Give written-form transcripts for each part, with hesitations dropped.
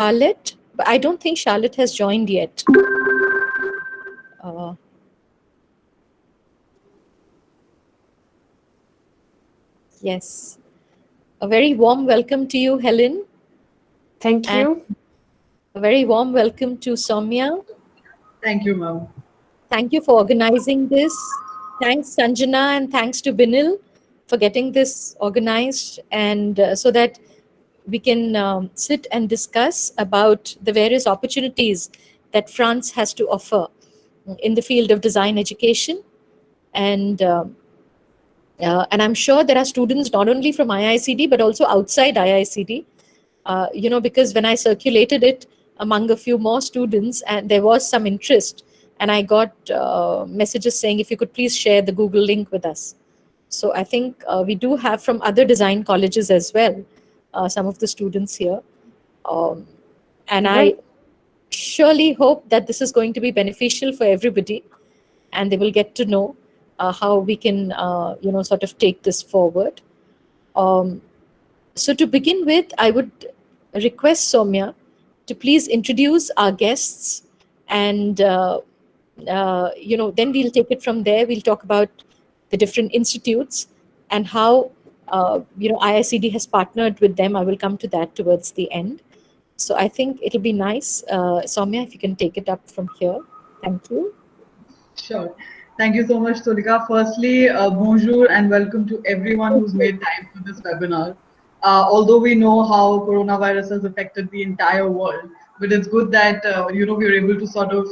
Charlotte, but I don't think Charlotte has joined yet. Uh, yes. A very warm welcome to you, Helen. Thank And you. a very warm welcome to Somya. Thank you, ma'am. Thank you for organizing this. Thanks, Sanjana, and thanks to Binil for getting this organized, and so that we can sit and discuss about the various opportunities that France has to offer in the field of design education. And I'm sure there are students not only from IICD but also outside IICD. Because when I circulated it among a few more students, and there was some interest, and I got messages saying if you could please share the Google link with us. So I think we do have from other design colleges as well, some of the students here. And I Great. surely hope that this is going to be beneficial for everybody, and they will get to know how we can, sort of take this forward. So to begin with, I would request Somya to please introduce our guests, and then we'll take it from there. We'll talk about the different institutes and how IICD has partnered with them. I will come to that towards the end. So I think it'll be nice, Somya, if you can take it up from here. Thank you. Sure. Thank you so much, Toolika. Firstly, bonjour and welcome to everyone who's made time for this webinar. Although we know how coronavirus has affected the entire world, but it's good that we're able to sort of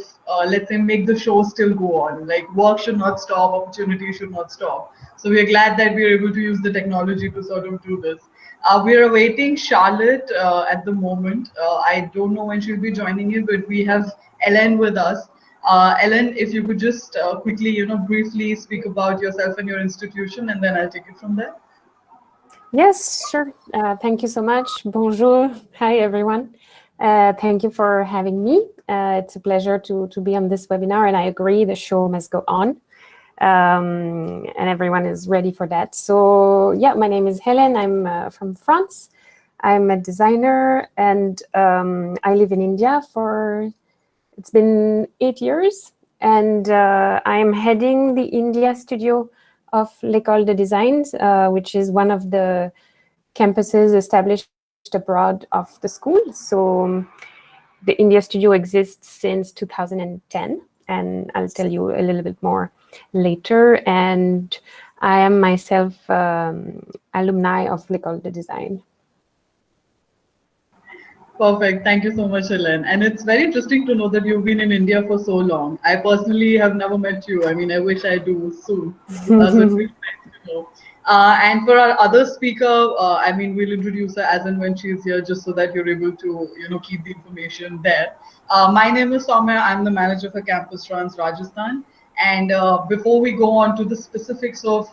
let's say make the show still go on. Like work should not stop, opportunity should not stop. So we are glad that we are able to use the technology to sort of do this. We are awaiting Charlotte at the moment. I don't know when she'll be joining in, but we have Ellen with us. Ellen, if you could just quickly, briefly speak about yourself and your institution, and then I'll take it from there. Yes, sure. Thank you so much. Bonjour. Hi, everyone. Thank you for having me. It's a pleasure to be on this webinar, and I agree the show must go on. And everyone is ready for that. So yeah, my name is Helen. I'm from France. I'm a designer, and I live in India it's been 8 years, and I'm heading the India studio of L'École de Design, which is one of the campuses established abroad of the school. So the India studio exists since 2010, and I'll tell you a little bit more later. And I am myself alumni of L'École de Design. Perfect. Thank you so much, Helen. And it's very interesting to know that you've been in India for so long. I personally have never met you. I mean, I wish I do soon. So it's really nice to know. And for our other speaker, I mean, we'll introduce her as and when she's here, just so that you're able to, keep the information there. My name is Soumya. I'm the manager for Campus France Rajasthan. And before we go on to the specifics of,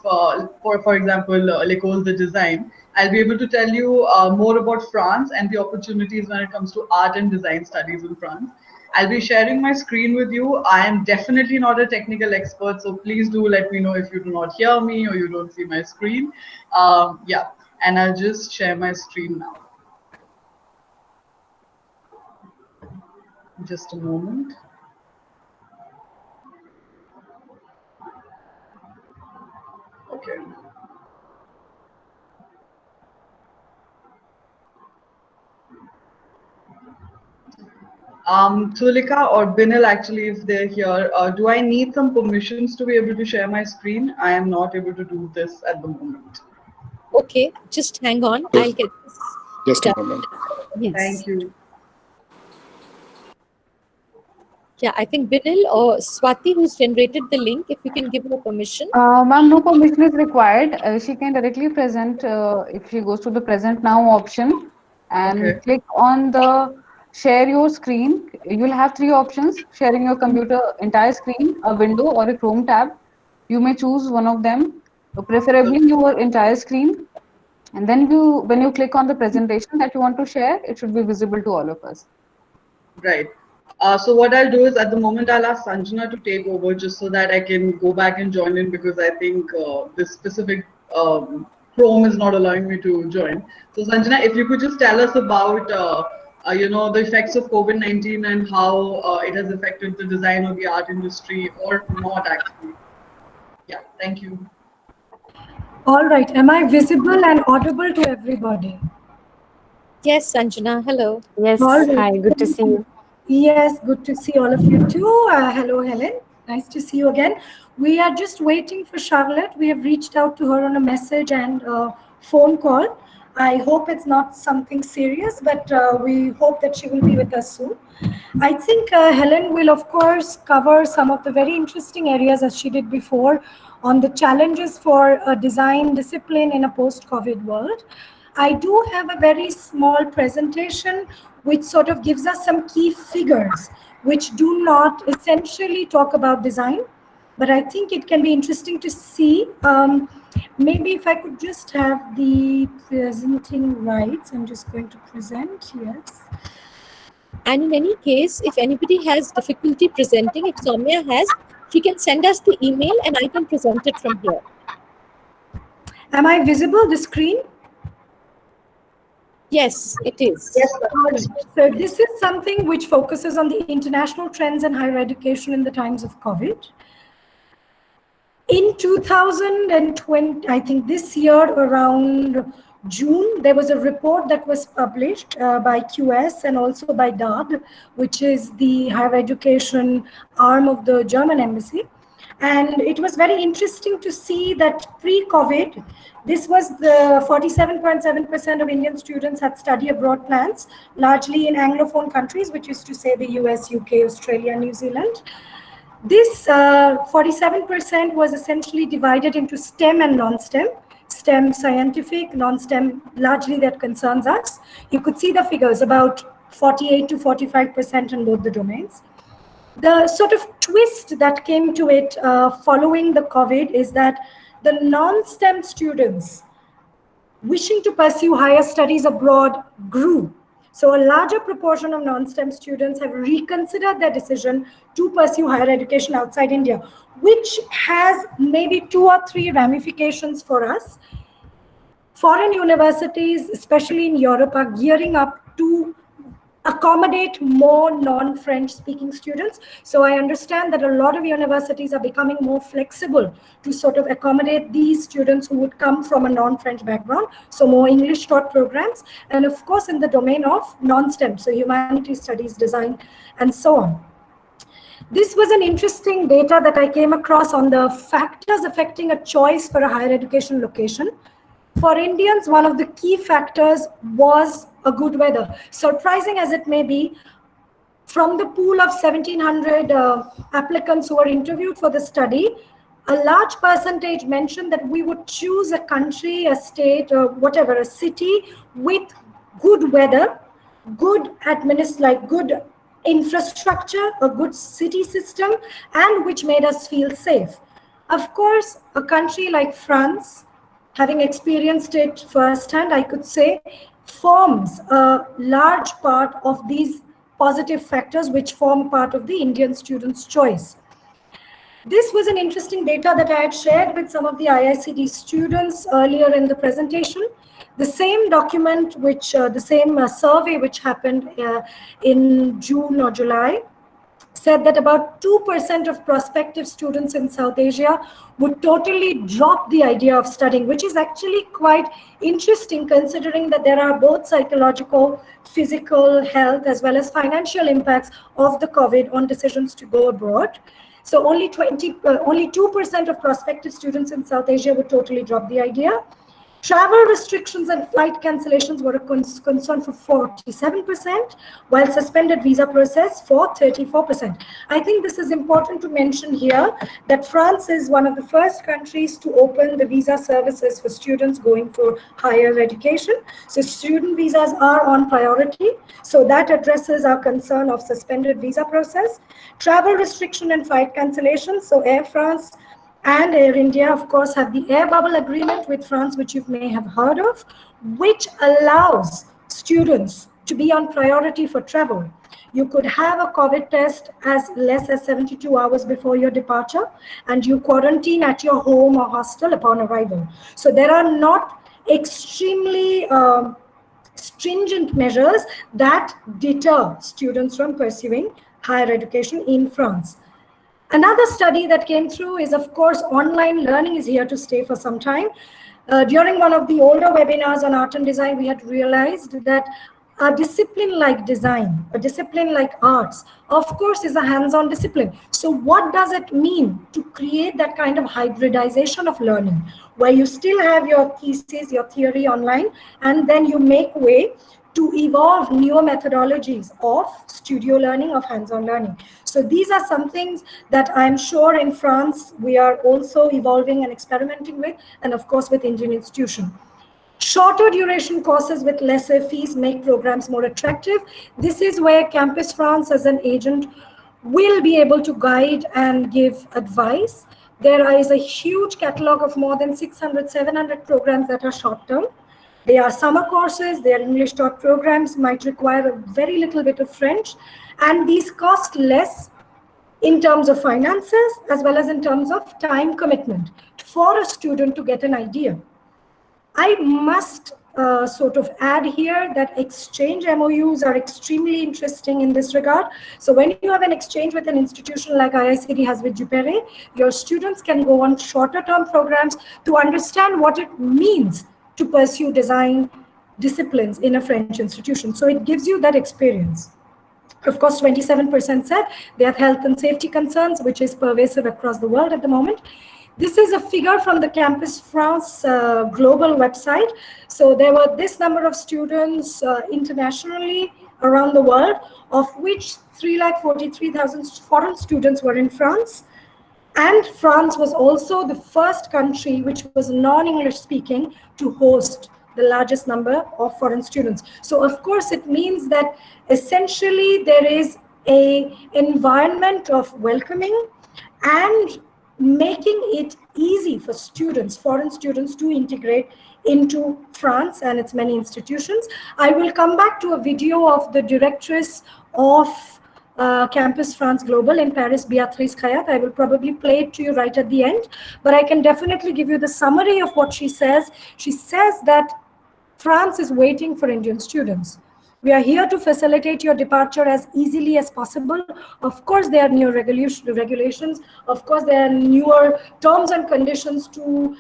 for example, L'École de Design, I'll be able to tell you more about France and the opportunities when it comes to art and design studies in France. I'll be sharing my screen with you. I am definitely not a technical expert, so please do let me know if you do not hear me or you don't see my screen. Yeah, and I'll just share my screen now. Just a moment. Okay. Toolika or Binil, actually, if they're here, do I need some permissions to be able to share my screen? I am not able to do this at the moment. Okay, just hang on. I'll get this Just a done. moment. Yes. Thank you. Yeah, I think Binil or Swati, who's generated the link, if you can give her permission. Ma'am, no permission is required. She can directly present if she goes to the present now option and click on the share your screen. You'll have three options: sharing your computer entire screen, a window, or a Chrome tab. You may choose one of them, preferably your entire screen. And then when you click on the presentation that you want to share, it should be visible to all of us. Right. So what I'll do is at the moment I'll ask Sanjana to take over just so that I can go back and join in, because I think this specific Chrome is not allowing me to join. So Sanjana, if you could just tell us about the effects of COVID-19 and how it has affected the design or the art industry or not actually. Yeah, thank you. All right. Am I visible and audible to everybody? Yes, Sanjana, hello. Yes, All right. hi, good to see you. Yes, good to see all of you too. Hello, Helen. Nice to see you again. We are just waiting for Charlotte. We have reached out to her on a message and a phone call. I hope it's not something serious, but we hope that she will be with us soon. I think Helen will, of course, cover some of the very interesting areas as she did before on the challenges for a design discipline in a post-COVID world. I do have a very small presentation which sort of gives us some key figures which do not essentially talk about design, but I think it can be interesting to see. Maybe if I could just have the presenting rights, I'm just going to present, yes. And in any case, if anybody has difficulty presenting, if Somya has, she can send us the email and I can present it from here. Am I visible, the screen? Yes, it is. Yes, so this is something which focuses on the international trends in higher education in the times of COVID. In 2020, I think this year around June, there was a report that was published by QS and also by DAD, which is the higher education arm of the German embassy. And it was very interesting to see that pre-COVID, this was the 47.7% of Indian students had study abroad plans, largely in Anglophone countries, which is to say the US, UK, Australia, New Zealand. This 47% was essentially divided into STEM and non-STEM. STEM scientific, non-STEM largely that concerns us. You could see the figures, about 48 to 45% in both the domains. The sort of twist that came to it following the COVID is that the non-STEM students wishing to pursue higher studies abroad grew. So a larger proportion of non-STEM students have reconsidered their decision to pursue higher education outside India, which has maybe 2 or 3 ramifications for us. Foreign universities, especially in Europe, are gearing up to accommodate more non-French speaking students. So I understand that a lot of universities are becoming more flexible to sort of accommodate these students who would come from a non-French background. So more English taught programs. And of course, in the domain of non-STEM, so humanities, studies, design, and so on. This was an interesting data that I came across on the factors affecting a choice for a higher education location. For Indians, one of the key factors was a good weather. Surprising as it may be, from the pool of 1,700 applicants who were interviewed for the study, a large percentage mentioned that we would choose a country, a state, or whatever, a city with good weather, good good infrastructure, a good city system, and which made us feel safe. Of course, a country like France, having experienced it firsthand, I could say, forms a large part of these positive factors which form part of the Indian student's choice. This was an interesting data that I had shared with some of the IICD students earlier in the presentation. The same document, the same survey which happened in June or July, said that about 2% of prospective students in South Asia would totally drop the idea of studying, which is actually quite interesting considering that there are both psychological, physical health, as well as financial impacts of the COVID on decisions to go abroad. So only 2% of prospective students in South Asia would totally drop the idea. Travel restrictions and flight cancellations were a concern for 47%, while suspended visa process for 34%. I think this is important to mention here that France is one of the first countries to open the visa services for students going for higher education. So student visas are on priority. So that addresses our concern of suspended visa process. Travel restriction and flight cancellations. So Air France and Air India, of course, have the air bubble agreement with France, which you may have heard of, which allows students to be on priority for travel. You could have a COVID test as less as 72 hours before your departure, and you quarantine at your home or hostel upon arrival. So there are not extremely stringent measures that deter students from pursuing higher education in France. Another study that came through is, of course, online learning is here to stay for some time. During one of the older webinars on art and design, we had realized that a discipline like design, a discipline like arts, of course, is a hands-on discipline. So what does it mean to create that kind of hybridization of learning, where you still have your thesis, your theory online, and then you make way to evolve newer methodologies of studio learning, of hands-on learning. So these are some things that I'm sure in France we are also evolving and experimenting with, and of course with Indian institution. Shorter duration courses with lesser fees make programs more attractive. This is where Campus France as an agent will be able to guide and give advice. There is a huge catalog of more than 600, 700 programs that are short-term. They are summer courses, they are English taught programs, might require a very little bit of French, and these cost less in terms of finances as well as in terms of time commitment for a student to get an idea. I must sort of add here that exchange MOUs are extremely interesting in this regard. So when you have an exchange with an institution like IICD has with Duperrey, your students can go on shorter term programs to understand what it means to pursue design disciplines in a French institution. So it gives you that experience. Of course, 27% said they have health and safety concerns, which is pervasive across the world at the moment. This is a figure from the Campus France global website. So there were this number of students internationally around the world, of which 343,000 foreign students were in France. And France was also the first country which was non-English speaking to host the largest number of foreign students. So of course it means that essentially there is an environment of welcoming and making it easy for students, foreign students, to integrate into France and its many institutions. I will come back to a video of the directress of Campus France Global in Paris, Beatrice Khayat. I will probably play it to you right at the end, but I can definitely give you the summary of what she says. She says that France is waiting for Indian students. We are here to facilitate your departure as easily as possible. Of course, there are new regulations. Of course, there are newer terms and conditions to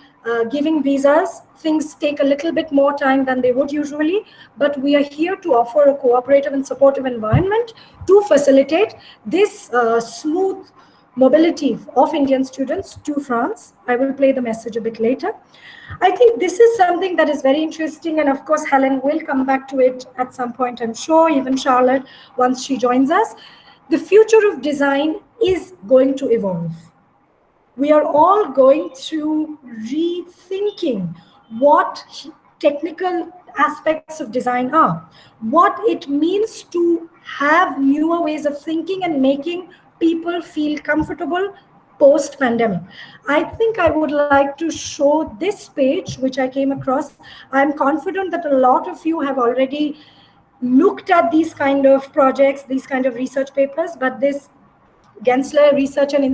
giving visas. Things take a little bit more time than they would usually, but we are here to offer a cooperative and supportive environment to facilitate this smooth mobility of Indian students to France. I will play the message a bit later. I think this is something that is very interesting, and of course Helen will come back to it at some point, I'm sure, even Charlotte once she joins us. The future of design is going to evolve. We are all going through rethinking what technical aspects of design are, what it means to have newer ways of thinking and making people feel comfortable post-pandemic. I think I would like to show this page, which I came across. I'm confident that a lot of you have already looked at these kind of projects, these kind of research papers, but this Gensler Research and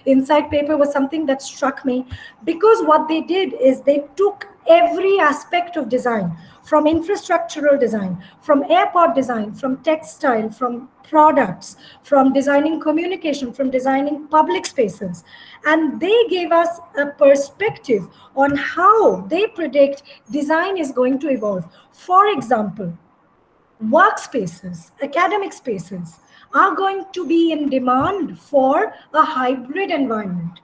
Insight paper was something that struck me, because what they did is they took every aspect of design, from infrastructural design, from airport design, from textile, from products, from designing communication, from designing public spaces. And they gave us a perspective on how they predict design is going to evolve. For example, workspaces, academic spaces are going to be in demand for a hybrid environment.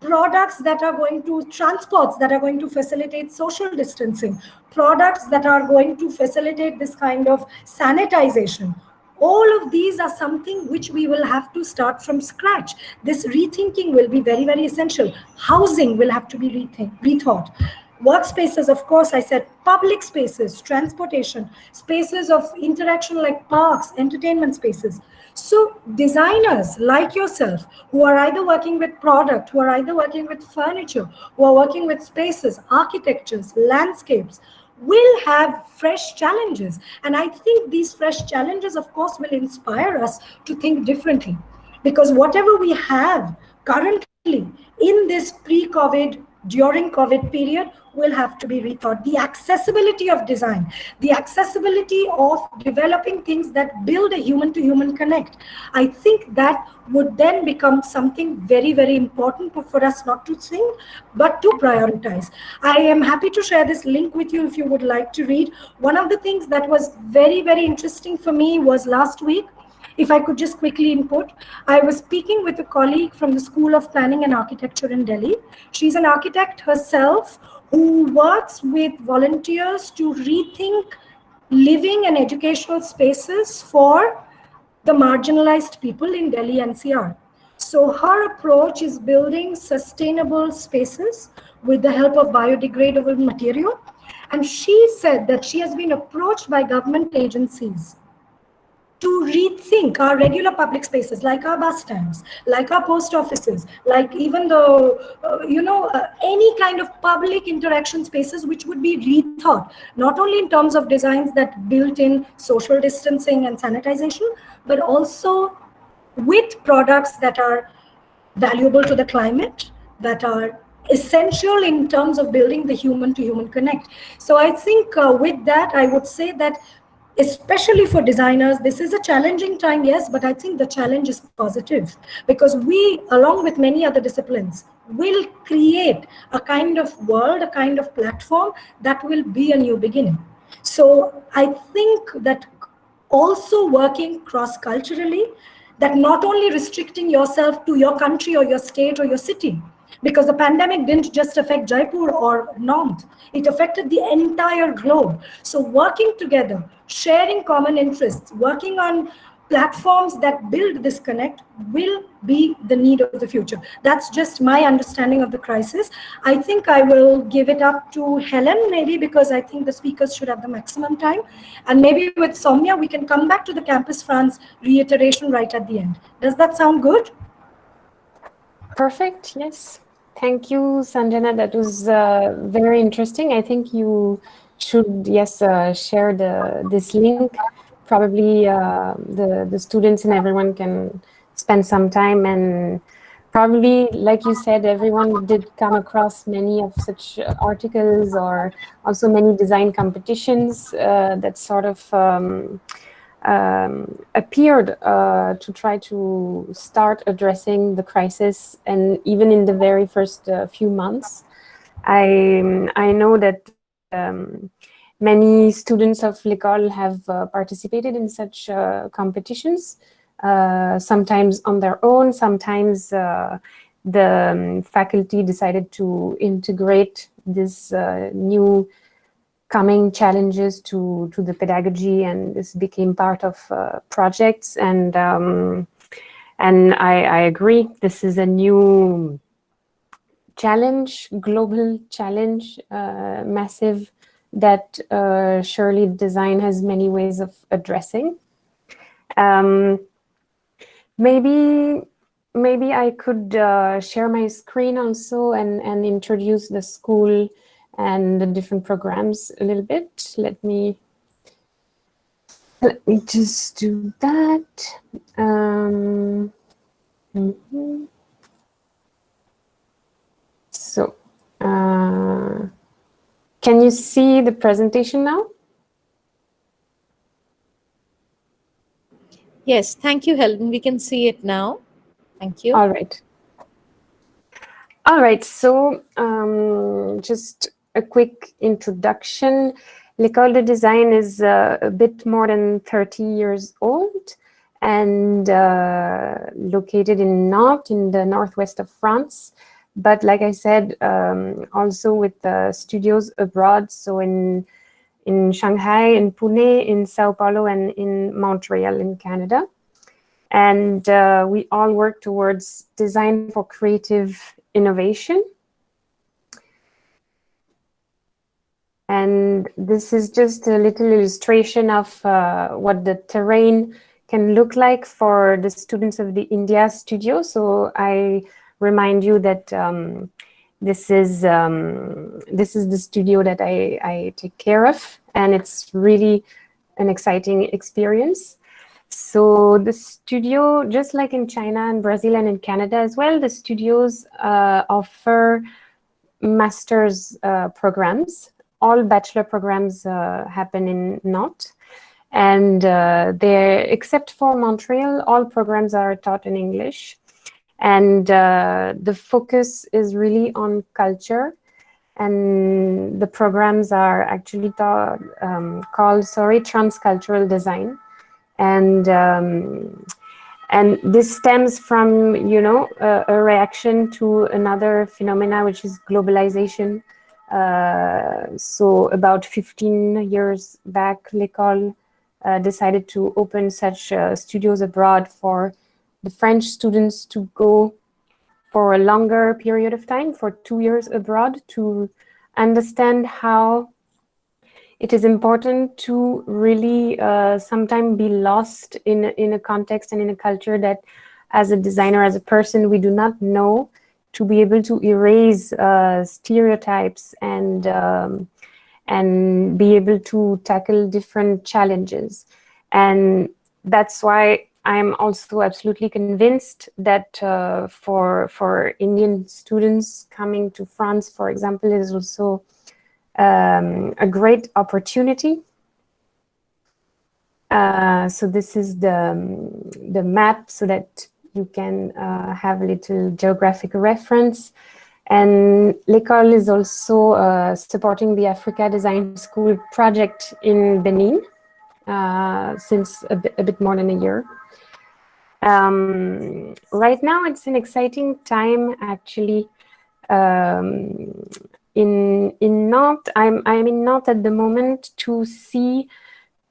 Products that are going to, transports that are going to facilitate social distancing, products that are going to facilitate this kind of sanitization. All of these are something which we will have to start from scratch. This rethinking will be very, very essential. Housing will have to be rethought. Workspaces, of course, I said, public spaces, transportation, spaces of interaction like parks, entertainment spaces. So designers like yourself, who are either working with product, who are either working with furniture, who are working with spaces, architectures, landscapes, will have fresh challenges. And I think these fresh challenges, of course, will inspire us to think differently. Because whatever we have currently in this pre-COVID, during COVID period, will have to be rethought. The accessibility of design, the accessibility of developing things that build a human-to-human connect. I think that would then become something very, very important for us not to think, but to prioritize. I am happy to share this link with you if you would like to read. One of the things that was very, very interesting for me was last week, if I could just quickly input, I was speaking with a colleague from the School of Planning and Architecture in Delhi. She's an architect herself who works with volunteers to rethink living and educational spaces for the marginalized people in Delhi NCR. So her approach is building sustainable spaces with the help of biodegradable material. And she said that she has been approached by government agencies to rethink our regular public spaces, like our bus stands, like our post offices, like even any kind of public interaction spaces, which would be rethought, not only in terms of designs that built in social distancing and sanitization, but also with products that are valuable to the climate, that are essential in terms of building the human-to-human connect. So I think with that, I would say that especially for designers, this is a challenging time, yes, but I think the challenge is positive because we, along with many other disciplines, will create a kind of world, a kind of platform that will be a new beginning. So I think that also working cross-culturally, that not only restricting yourself to your country or your state or your city, because the pandemic didn't just affect Jaipur or Nantes, it affected the entire globe. So working together, sharing common interests, working on platforms that build this connect will be the need of the future. That's just my understanding of the crisis. I think I will give it up to Helen, maybe, because I think the speakers should have the maximum time. And maybe with Somya, we can come back to the Campus France reiteration right at the end. Does that sound good? Perfect, yes. Thank you, Sanjana. That was very interesting. I think you should, yes, share this link. Probably the students and everyone can spend some time, and probably, like you said, everyone did come across many of such articles or also many design competitions that sort of appeared to try to start addressing the crisis. And even in the very first few months, I know that many students of Lecole have participated in such competitions, sometimes on their own, sometimes the faculty decided to integrate this new coming challenges to the pedagogy, and this became part of projects. And I agree, this is a new challenge, global challenge, massive, that surely design has many ways of addressing. Maybe I could share my screen also and introduce the school and the different programs a little bit. Let me just do that. So, can you see the presentation now? Yes, thank you, Helen. We can see it now. Thank you. All right. All right, so just a quick introduction. L'École de Design is a bit more than 30 years old and located in Nantes, in the northwest of France. But like I said, also with studios abroad, so in Shanghai, in Pune, in Sao Paulo, and in Montreal in Canada. And we all work towards design for creative innovation. And this is just a little illustration of what the terrain can look like for the students of the India studio. So I remind you that this is the studio that I take care of, and it's really an exciting experience. So the studio, just like in China and Brazil and in Canada as well, the studios offer master's programs. All bachelor programs happen in Nantes. And except for Montreal, all programs are taught in English. And the focus is really on culture. And the programs are actually called transcultural design. And this stems from, a reaction to another phenomena, which is globalization. So about 15 years back, Lecole decided to open such studios abroad for the French students to go for a longer period of time, for 2 years abroad, to understand how it is important to really sometimes be lost in a context and in a culture that, as a designer, as a person, we do not know, to be able to erase stereotypes and be able to tackle different challenges. And that's why I'm also absolutely convinced that for Indian students coming to France, for example, is also a great opportunity. So this is the map, so that you can have a little geographic reference. And L'Ecole is also supporting the Africa Design School project in Benin since a bit more than a year. Right now, it's an exciting time, actually. In Nantes, I'm in Nantes at the moment to see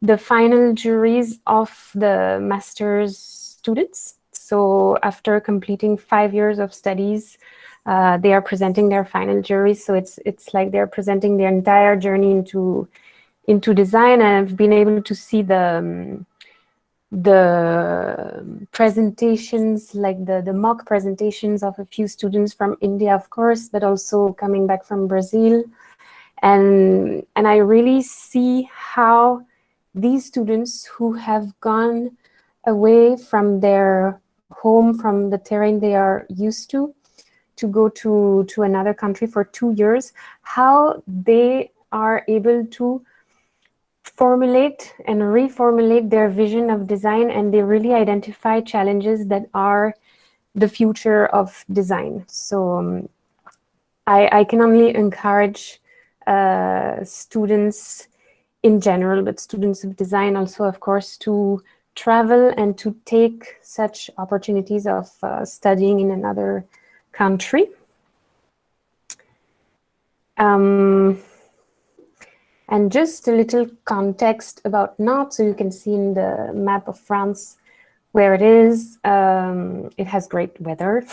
the final juries of the master's students. So after completing 5 years of studies, they are presenting their final juries. So it's like they're presenting their entire journey into design. And I've been able to see the presentations, like the mock presentations of a few students from India, of course, but also coming back from Brazil. And I really see how these students who have gone away from their home, from the terrain they are used to go to another country for 2 years, how they are able to formulate and reformulate their vision of design, and they really identify challenges that are the future of design. So I can only encourage students in general, but students of design also, of course, to travel and to take such opportunities of studying in another country. And just a little context about Nantes, so you can see in the map of France where it is. It has great weather.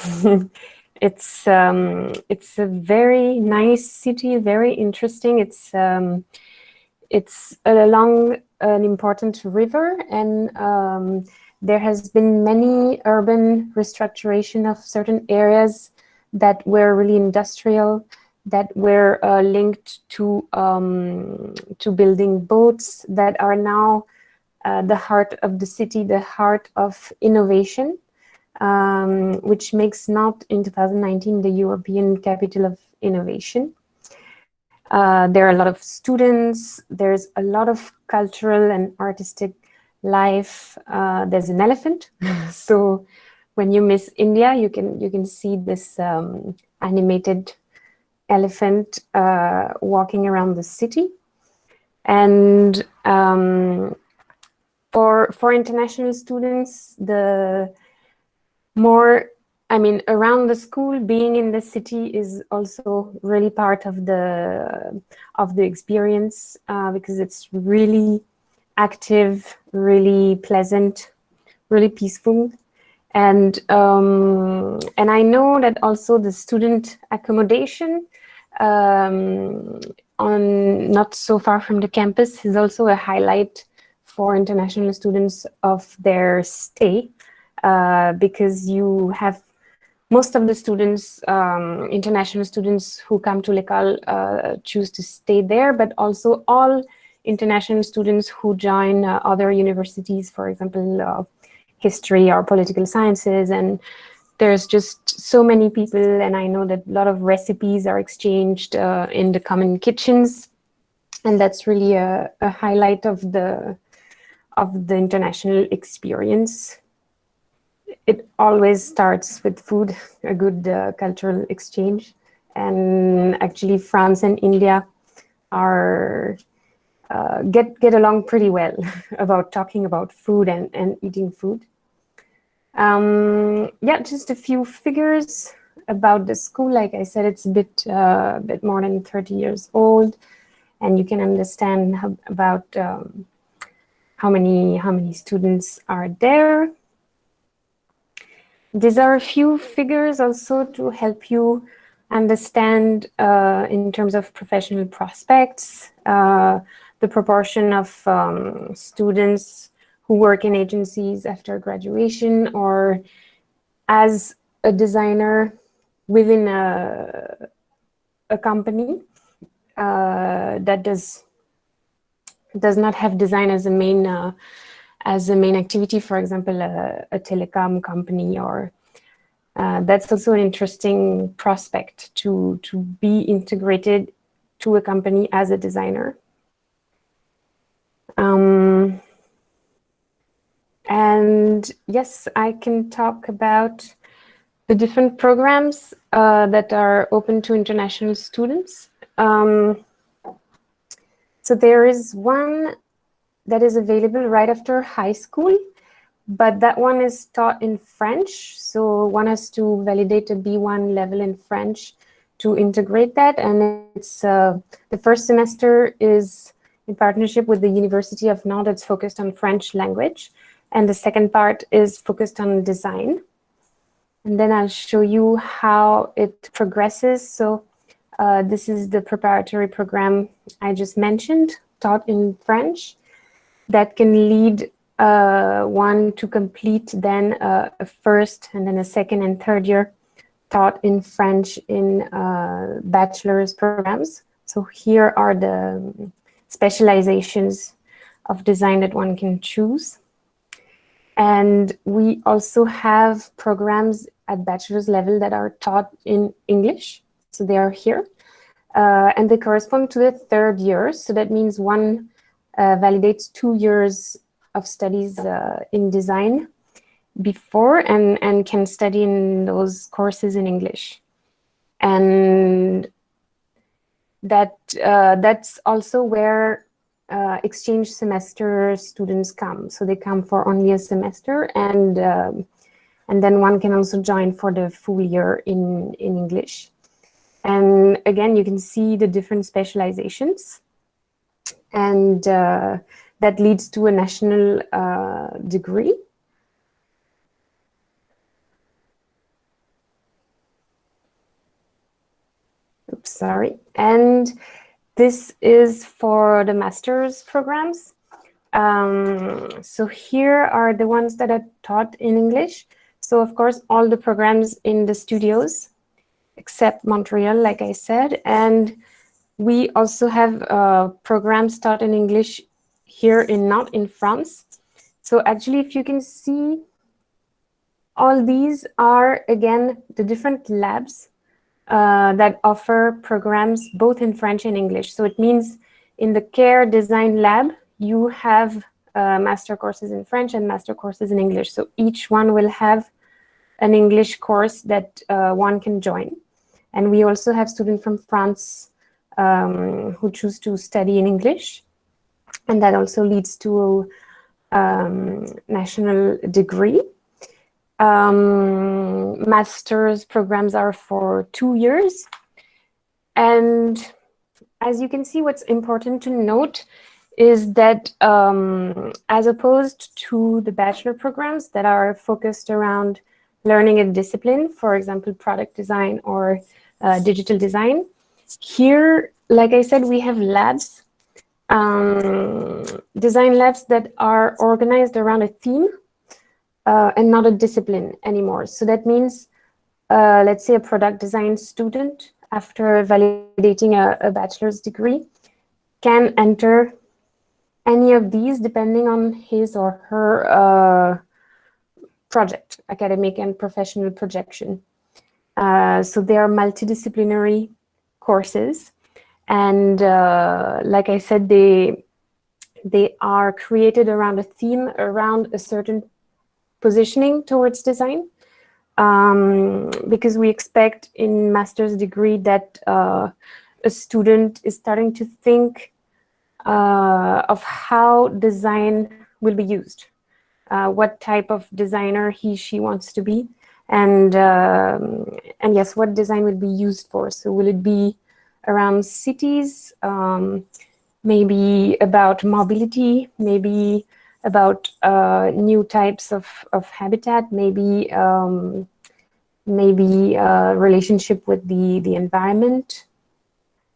It's a very nice city, very interesting. It's along an important river, and there has been many urban restructuration of certain areas that were really industrial, that were linked to building boats, that are now the heart of the city, the heart of innovation, which makes Nantes in 2019 the European capital of innovation. There are a lot of students, there's a lot of cultural and artistic life. There's an elephant. So when you miss India, you can see this animated elephant walking around the city. And for international students, the more, around the school, being in the city is also really part of the experience, because it's really active, really pleasant, really peaceful. And I know that also the student accommodation on not so far from the campus is also a highlight for international students of their stay, because you have most of the students, international students who come to L'Ecole choose to stay there, but also all international students who join other universities, for example, history or political sciences, and there's just so many people, and I know that a lot of recipes are exchanged in the common kitchens, and that's really a highlight of the international experience. It always starts with food, a good cultural exchange, and actually France and India are get along pretty well about talking about food and eating food. Yeah, just a few figures about the school. Like I said, it's a bit more than 30 years old, and you can understand about how many students are there. These are a few figures also to help you understand in terms of professional prospects, the proportion of students who work in agencies after graduation or as a designer within a company that does not have design as a main activity, for example, a telecom company, or that's also an interesting prospect to be integrated to a company as a designer. And yes, I can talk about the different programs that are open to international students. So there is one that is available right after high school, but that one is taught in French. So one has to validate a B1 level in French to integrate that. And it's the first semester is in partnership with the University of Nantes. It's focused on French language. And the second part is focused on design. And then I'll show you how it progresses. So this is the preparatory program I just mentioned, taught in French, that can lead one to complete then a first and then a second and third year taught in French in bachelor's programs. So here are the specializations of design that one can choose. And we also have programs at bachelor's level that are taught in English. So they are here. And they correspond to the third year. So that means one validates 2 years of studies in design before and can study in those courses in English. And that's also where exchange semester students come. So they come for only a semester, and then one can also join for the full year in English. And again, you can see the different specializations, and that leads to a national degree. Oops, sorry. And this is for the master's programs. So here are the ones that are taught in English. So of course, all the programs in the studios, except Montreal, like I said. And we also have programs taught in English here in Nantes, in France. So actually, if you can see, all these are, again, the different labs that offer programs both in French and English. So it means in the Care Design Lab, you have master courses in French and master courses in English. So each one will have an English course that one can join. And we also have students from France who choose to study in English. And that also leads to a national degree. Master's programs are for 2 years. And as you can see, what's important to note is that as opposed to the bachelor programs that are focused around learning a discipline, for example, product design or digital design, here, like I said, we have labs, design labs that are organized around a theme and not a discipline anymore. So that means, let's say a product design student, after validating a bachelor's degree, can enter any of these depending on his or her project, academic and professional projection. So they are multidisciplinary courses, and like I said, they are created around a theme, around a certain positioning towards design, because we expect in master's degree that a student is starting to think of how design will be used, what type of designer she wants to be, and yes, what design will be used for. So will it be around cities, maybe about mobility, maybe about new types of habitat, maybe relationship with the environment,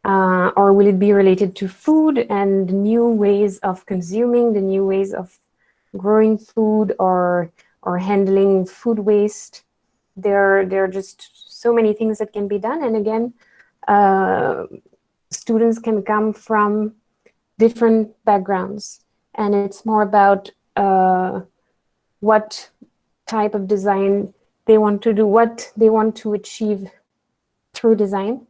or will it be related to food and new ways of consuming, the new ways of growing food, or handling food waste? There are just so many things that can be done. And again, students can come from different backgrounds, and it's more about what type of design they want to do, what they want to achieve through design,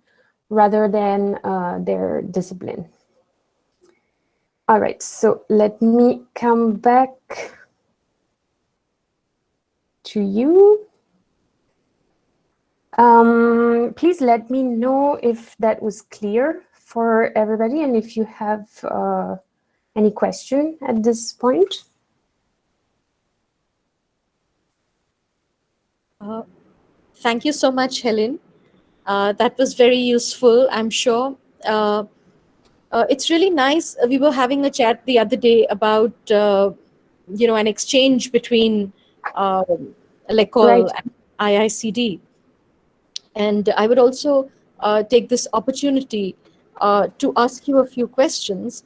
rather than their discipline. All right, so let me come back to you. Please let me know if that was clear for everybody, and if you have any question at this point. Thank you so much, Helen. That was very useful, I'm sure. It's really nice. We were having a chat the other day about, an exchange between Lecole Right. and IICD. And I would also take this opportunity to ask you a few questions.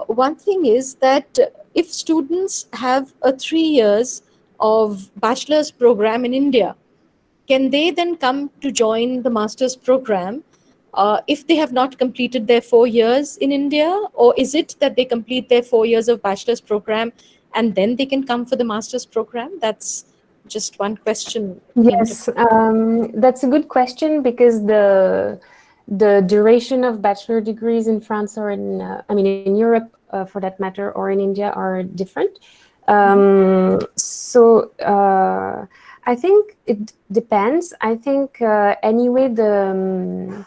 One thing is that if students have a 3 years of bachelor's program in India, can they then come to join the master's program if they have not completed their 4 years in India? Or is it that they complete their 4 years of bachelor's program and then they can come for the master's program? That's just one question. Yes, that's a good question, because the duration of bachelor degrees in France or in in Europe, for that matter, or in India, are different. So I think it depends. I think anyway the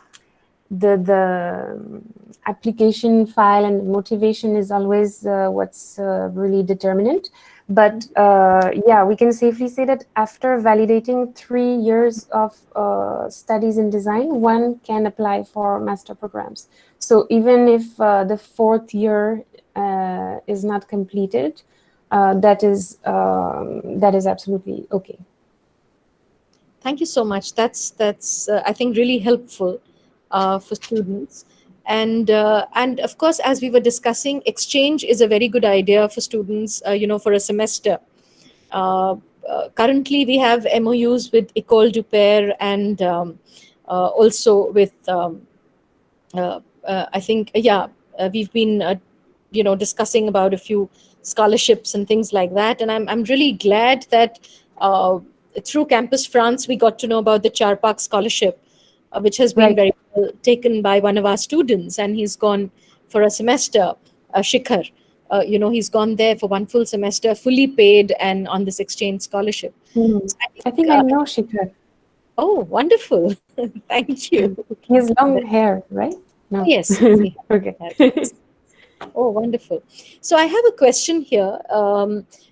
application file and motivation is always what's really determinant. But yeah, we can safely say that after validating 3 years of studies in design, one can apply for master programs. So even if the 4th year is not completed, that is absolutely okay. Thank you so much. That's I think really helpful for students. And of course, as we were discussing, exchange is a very good idea for students, for a semester. Currently, we have MOUs with Ecole du Pair, and also with, I think, we've been, discussing about a few scholarships and things like that. And I'm really glad that through Campus France, we got to know about the Charpak scholarship, which has been Right. very well taken by one of our students, and he's gone for a semester, Shikhar. He's gone there for one full semester, fully paid, and on this exchange scholarship. So I think I know Shikhar. Oh, wonderful. Thank you. He has long hair, right? No. Yes. Okay. Oh, wonderful. So I have a question here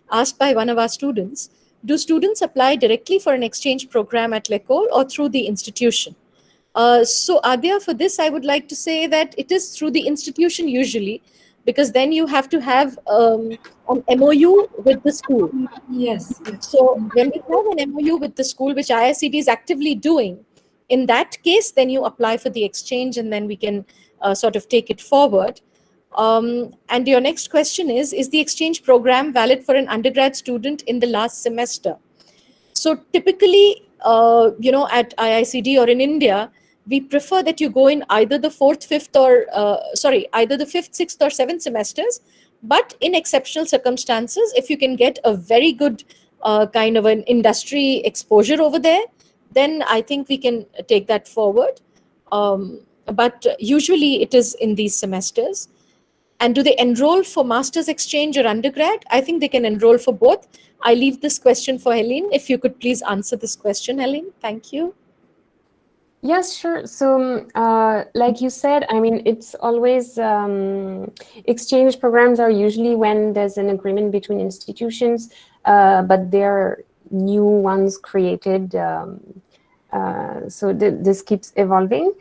asked by one of our students. Do students apply directly for an exchange program at Lecore or through the institution? So Adya, for this, I would like to say that it is through the institution usually, because then you have to have an MOU with the school. Yes. So when we have an MOU with the school, which IICD is actively doing, in that case, then you apply for the exchange, and then we can sort of take it forward. And your next question is the exchange program valid for an undergrad student in the last semester? So typically, at IICD or in India, we prefer that you go in either the either the 5th, 6th, or 7th semesters. But in exceptional circumstances, if you can get a very good kind of an industry exposure over there, then I think we can take that forward. But usually it is in these semesters. And do they enroll for master's exchange or undergrad? I think they can enroll for both. I leave this question for Helene. If you could please answer this question, Helene. Thank you. Yes, sure. So, like you said, I mean, it's always exchange programs are usually when there's an agreement between institutions, but there are new ones created. So this keeps evolving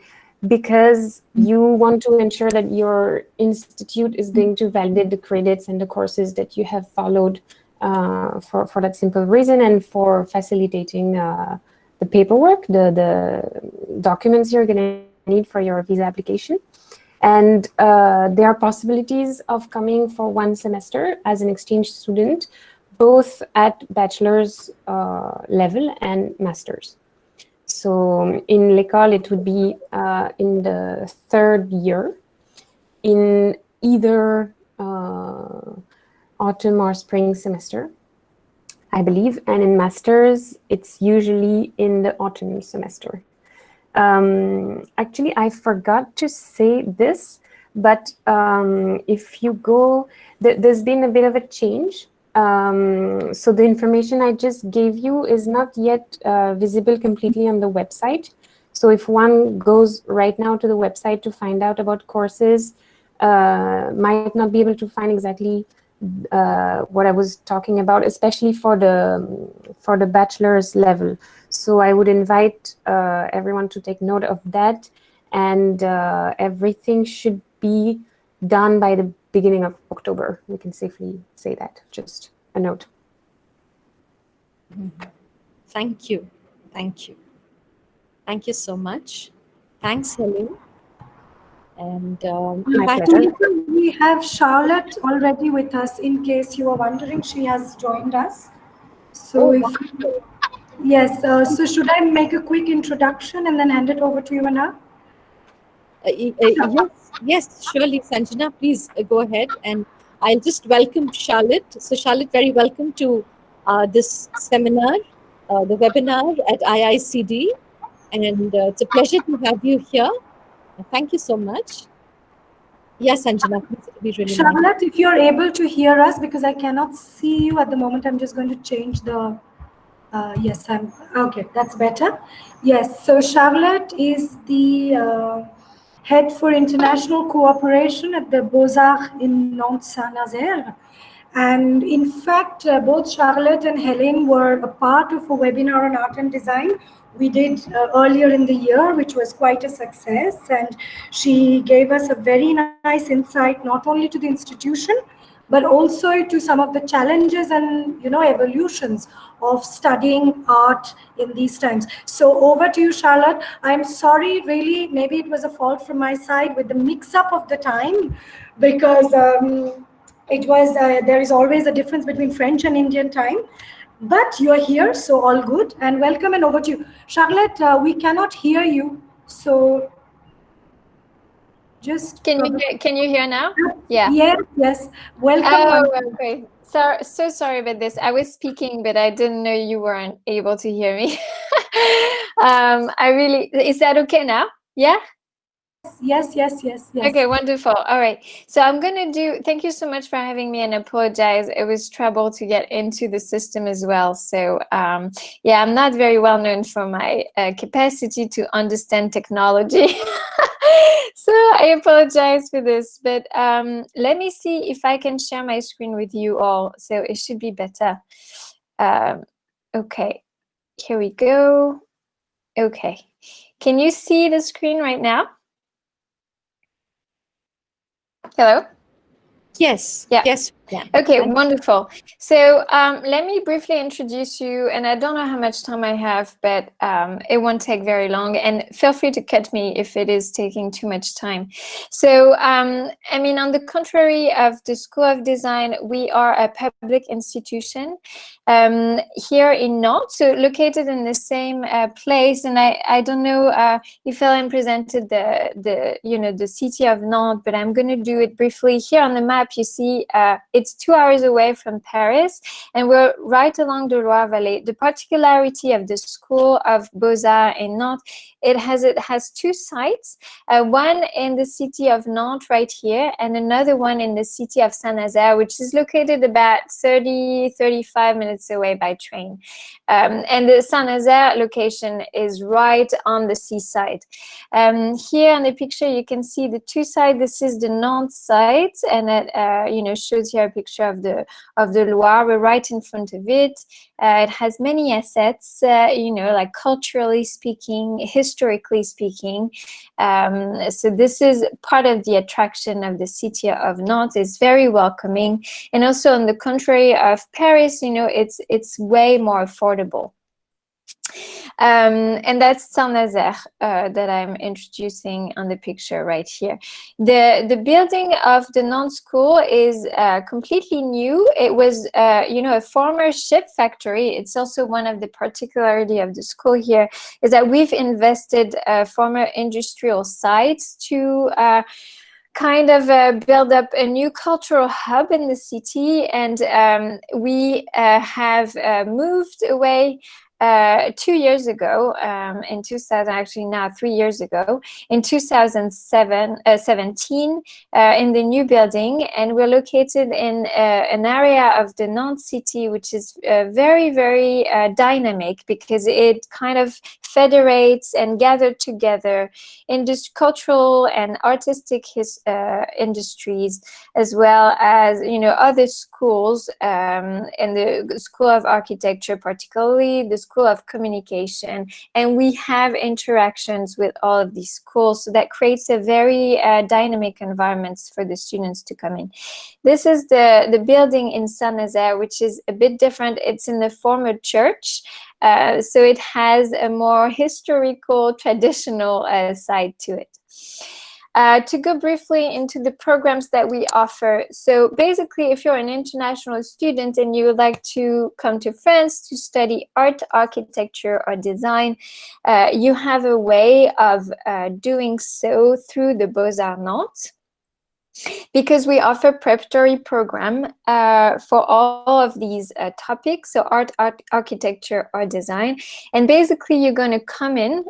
because you want to ensure that your institute is going to validate the credits and the courses that you have followed for that simple reason, and for facilitating the paperwork, the documents you're going to need for your visa application. And there are possibilities of coming for one semester as an exchange student, both at bachelor's level and master's. So in Lecole, it would be in the third year, in either autumn or spring semester, I believe. And in master's, it's usually in the autumn semester. Actually, I forgot to say this, but if you go, there's been a bit of a change. So the information I just gave you is not yet visible completely on the website. So if one goes right now to the website to find out about courses, might not be able to find exactly what I was talking about, especially for the bachelor's level. So I would invite everyone to take note of that, and everything should be done by the beginning of October. We can safely say that. Just a note. Thank you. Thank you. Thank you so much. Thanks, Helene. And My pleasure. We have Charlotte already with us. In case you are wondering, she has joined us. So yes, so should I make a quick introduction and then hand it over to you, Anna? Yes, surely, Sanjana, please go ahead, and I'll just welcome Charlotte. So Charlotte, very welcome to this seminar, the webinar at IICD, and it's a pleasure to have you here. Thank you so much. Yes, Sanjana, please, it'll be really Charlotte, nice. if you're able to hear us, because I cannot see you at the moment, I'm just going to change the, yes, I'm, okay, that's better. Yes, so Charlotte is the head for international cooperation at the Beaux-Arts in Nantes, Saint-Nazaire. And in fact, both Charlotte and Helene were a part of a webinar on art and design we did earlier in the year, which was quite a success. And she gave us a very nice insight, not only to the institution, but also to some of the challenges and evolutions of studying art in these times. So over to you, Charlotte. I'm sorry, really, maybe it was a fault from my side with the mix-up of the time, because it was there is always a difference between French and Indian time. But you're here, so all good, and welcome, and over to you. Charlotte, we cannot hear you, so just can you hear now? Yeah. Yes. Welcome. Oh, okay. So sorry about this. I was speaking, but I didn't know you weren't able to hear me. Is that okay now? Yeah? Yes. Okay, wonderful. All right. So I'm going to thank you so much for having me, and apologize. It was trouble to get into the system as well. So yeah, I'm not very well known for my capacity to understand technology. So I apologize for this, but let me see if I can share my screen with you all. So it should be better. Okay, here we go. Okay, can you see the screen right now? Hello? Yes. Yeah. Yes. Yeah. Okay, wonderful. So let me briefly introduce you, and I don't know how much time I have, but it won't take very long, and feel free to cut me if it is taking too much time. So I mean, on the contrary of the School of Design, we are a public institution here in Nantes, so located in the same place. And I don't know if Ellen presented the city of Nantes, but I'm going to do it briefly. Here on the map, you see It's 2 hours away from Paris, and we're right along the Loire Valley. The particularity of the School of Beaux-Arts in Nantes, it has two sites, one in the city of Nantes right here, and another one in the city of Saint-Nazaire, which is located about 30-35 minutes away by train. And the Saint-Nazaire location is right on the seaside. Here on the picture, you can see the two sides. This is the Nantes site, and it shows here a picture of the Loire. We're right in front of it. It has many assets, like culturally speaking, historically speaking. So this is part of the attraction of the city of Nantes. It's very welcoming, and also on the contrary of Paris, it's way more affordable. And that's Saint-Nazaire that I'm introducing on the picture right here. The building of the Nantes School is completely new. It was, a former ship factory. It's also one of the particularity of the school here is that we've invested former industrial sites to kind of build up a new cultural hub in the city, and we have moved away 2 years ago, in 2000, actually now 3 years ago, in 2017, in the new building, and we're located in an area of the Nantes city which is very, very dynamic, because it kind of federates and gathered together cultural and artistic industries, as well as other schools, and the School of Architecture, particularly the School of Communication, and we have interactions with all of these schools, so that creates a very dynamic environment for the students to come in. This is the building in Saint-Nazaire, which is a bit different. It's in the former church, so it has a more historical, traditional side to it. To go briefly into the programs that we offer. So basically, if you're an international student and you would like to come to France to study art, architecture, or design, you have a way of doing so through the Beaux-Arts Nantes, because we offer preparatory program for all of these topics, so art, architecture, or design. And basically, you're going to come in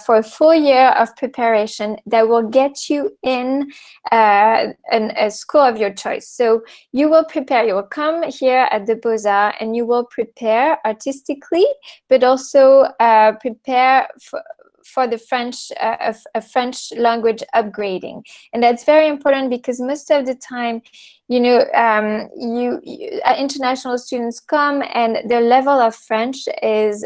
for a full year of preparation that will get you in a school of your choice. So you will come here at the Beaux-Arts, and you will prepare artistically, but also prepare for the French, a French language upgrading. And that's very important, because most of the time, international students come and their level of French is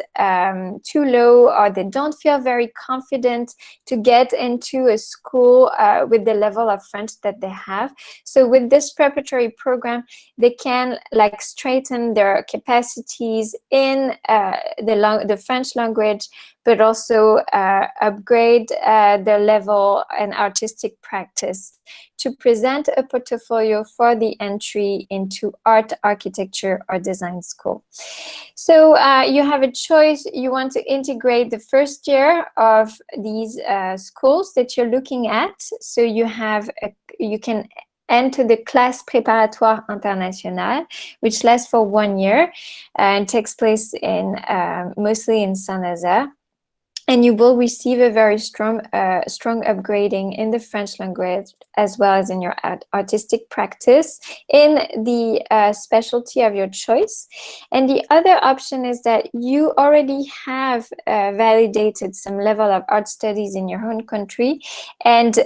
too low, or they don't feel very confident to get into a school with the level of French that they have. So with this preparatory program, they can strengthen their capacities in the French language, but also upgrade their level and artistic practice to present a portfolio for the entry into art, architecture, or design school. So you have a choice. You want to integrate the first year of these schools that you're looking at. So you can enter the classe préparatoire internationale, which lasts for 1 year and takes place mostly in Saint-Nazaire. And you will receive a very strong upgrading in the French language, as well as in your artistic practice in the specialty of your choice. And the other option is that you already have validated some level of art studies in your own country, and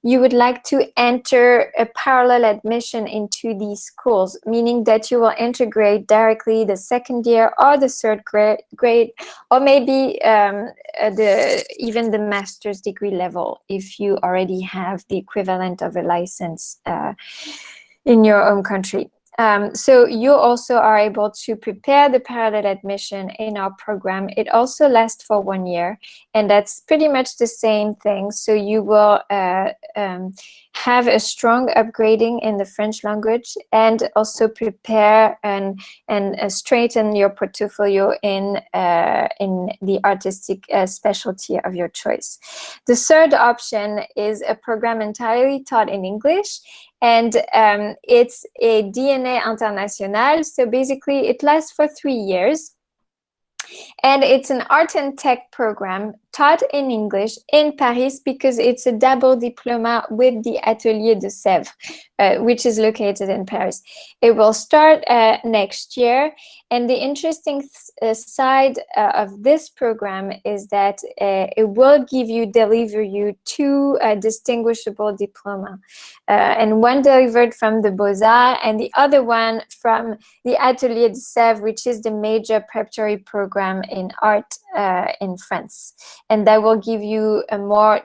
you would like to enter a parallel admission into these schools, meaning that you will integrate directly the second year or the third grade, or maybe even the master's degree level, if you already have the equivalent of a license in your own country. So you also are able to prepare the parallel admission in our program. It also lasts for 1 year, and that's pretty much the same thing. So you will have a strong upgrading in the French language, and also prepare and strengthen your portfolio in the artistic specialty of your choice. The third option is a program entirely taught in English, and it's a DNA international. So basically, it lasts for 3 years. And it's an art and tech program taught in English in Paris because it's a double diploma with the Atelier de Sèvres, which is located in Paris. It will start next year. And the interesting side of this program is that it will deliver you 2 distinguishable diploma, and one delivered from the Beaux-Arts and the other one from the Atelier de Sèvres, which is the major preparatory program in art in France. And that will give you a more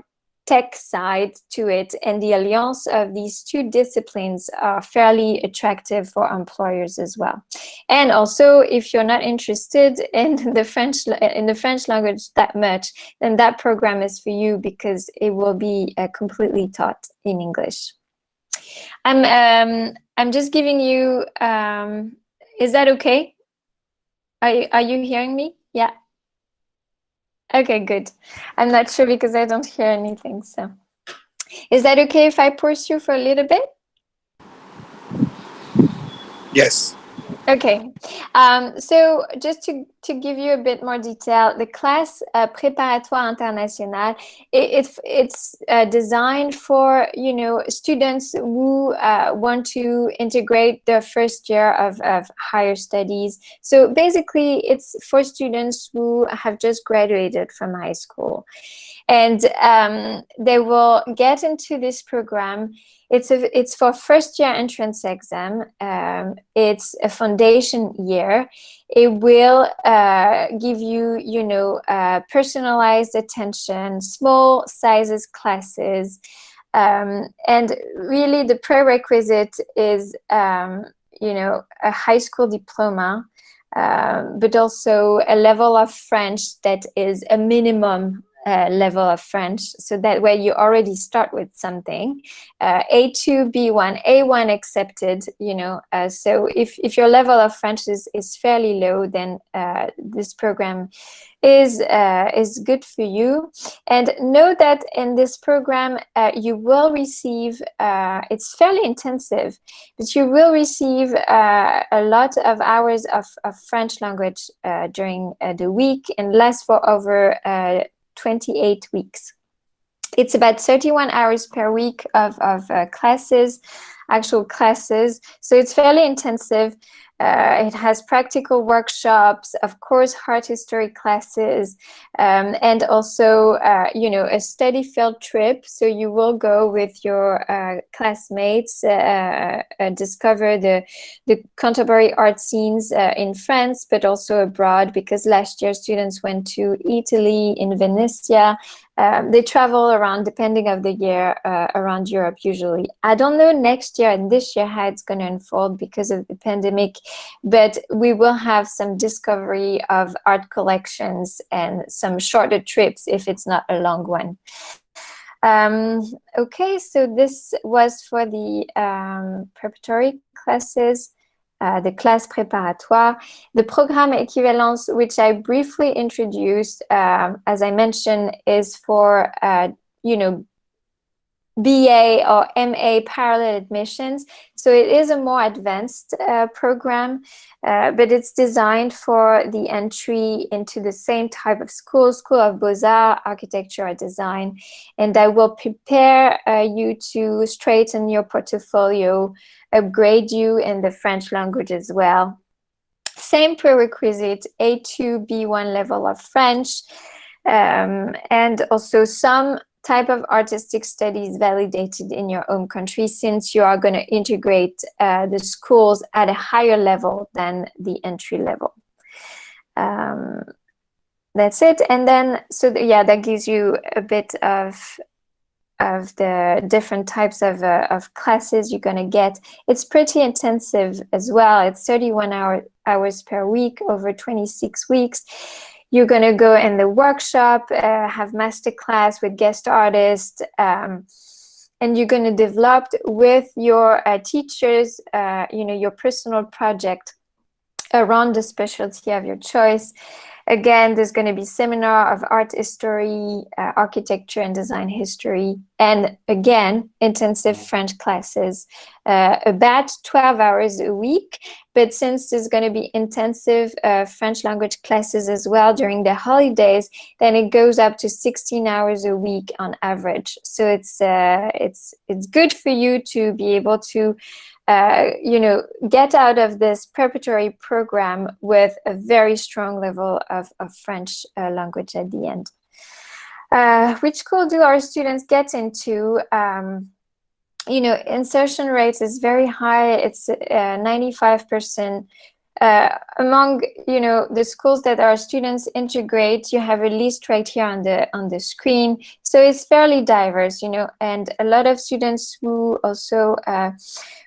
tech side to it, and the alliance of these 2 disciplines are fairly attractive for employers as well. And also, if you're not interested in the French language that much, then that program is for you because it will be completely taught in English. I'm just giving you. Is that okay? Are you hearing me? Yeah. Okay, good. I'm not sure because I don't hear anything. So, is that okay if I pursue for a little bit? Yes. Okay. So just to give you a bit more detail, the class préparatoire international, it's designed for, you know, students who want to integrate their first year of higher studies. So basically, it's for students who have just graduated from high school, and they will get into this program. It's for first year entrance exam. It's a foundation year. It will give you, you know, personalized attention, small sizes classes, and really the prerequisite is, you know, a high school diploma, but also a level of French that is a minimum level of French, so that way you already start with something. A2, B1, A1 accepted, you know. So if your level of French is fairly low, then this program is good for you. And know that in this program, you will receive, it's fairly intensive, but you will receive a lot of hours of French language during the week, and lasts for over 28 weeks. It's about 31 hours per week of classes, actual classes. So it's fairly intensive. It has practical workshops, of course, art history classes, and also, you know, a study field trip. So you will go with your classmates, discover the contemporary art scenes in France, but also abroad, because last year students went to Italy, in Venezia. They travel around, depending of the year, around Europe usually. I don't know next year and this year how it's going to unfold because of the pandemic, but we will have some discovery of art collections and some shorter trips if it's not a long one. Okay, so this was for the preparatory classes. The class préparatoire, the programme équivalence, which I briefly introduced, as I mentioned, is for, you know, BA or MA parallel admissions. So it is a more advanced program, but it's designed for the entry into the same type of School of Beaux-Arts, Architecture or Design. And I will prepare you to straighten your portfolio, upgrade you in the French language as well. Same prerequisite, A2, B1 level of French, and also some type of artistic studies validated in your own country, since you are going to integrate the schools at a higher level than the entry level. That's it. And then, so yeah, that gives you a bit of the different types of classes you're going to get. It's pretty intensive as well. It's 31 hours per week over 26 weeks. You're going to go in the workshop, have master class with guest artists, and you're going to develop with your teachers, you know, your personal project around the specialty of your choice. Again, there's going to be seminar of art history, architecture and design history, And again, intensive French classes, about 12 hours a week. But since there's going to be intensive French language classes as well during the holidays, then it goes up to 16 hours a week on average. So it's good for you to be able to get out of this preparatory program with a very strong level of French language at the end. Which school do our students get into? Insertion rate is very high. It's 95%. Among the schools that our students integrate, you have a list right here on the screen. So it's fairly diverse, and a lot of students who also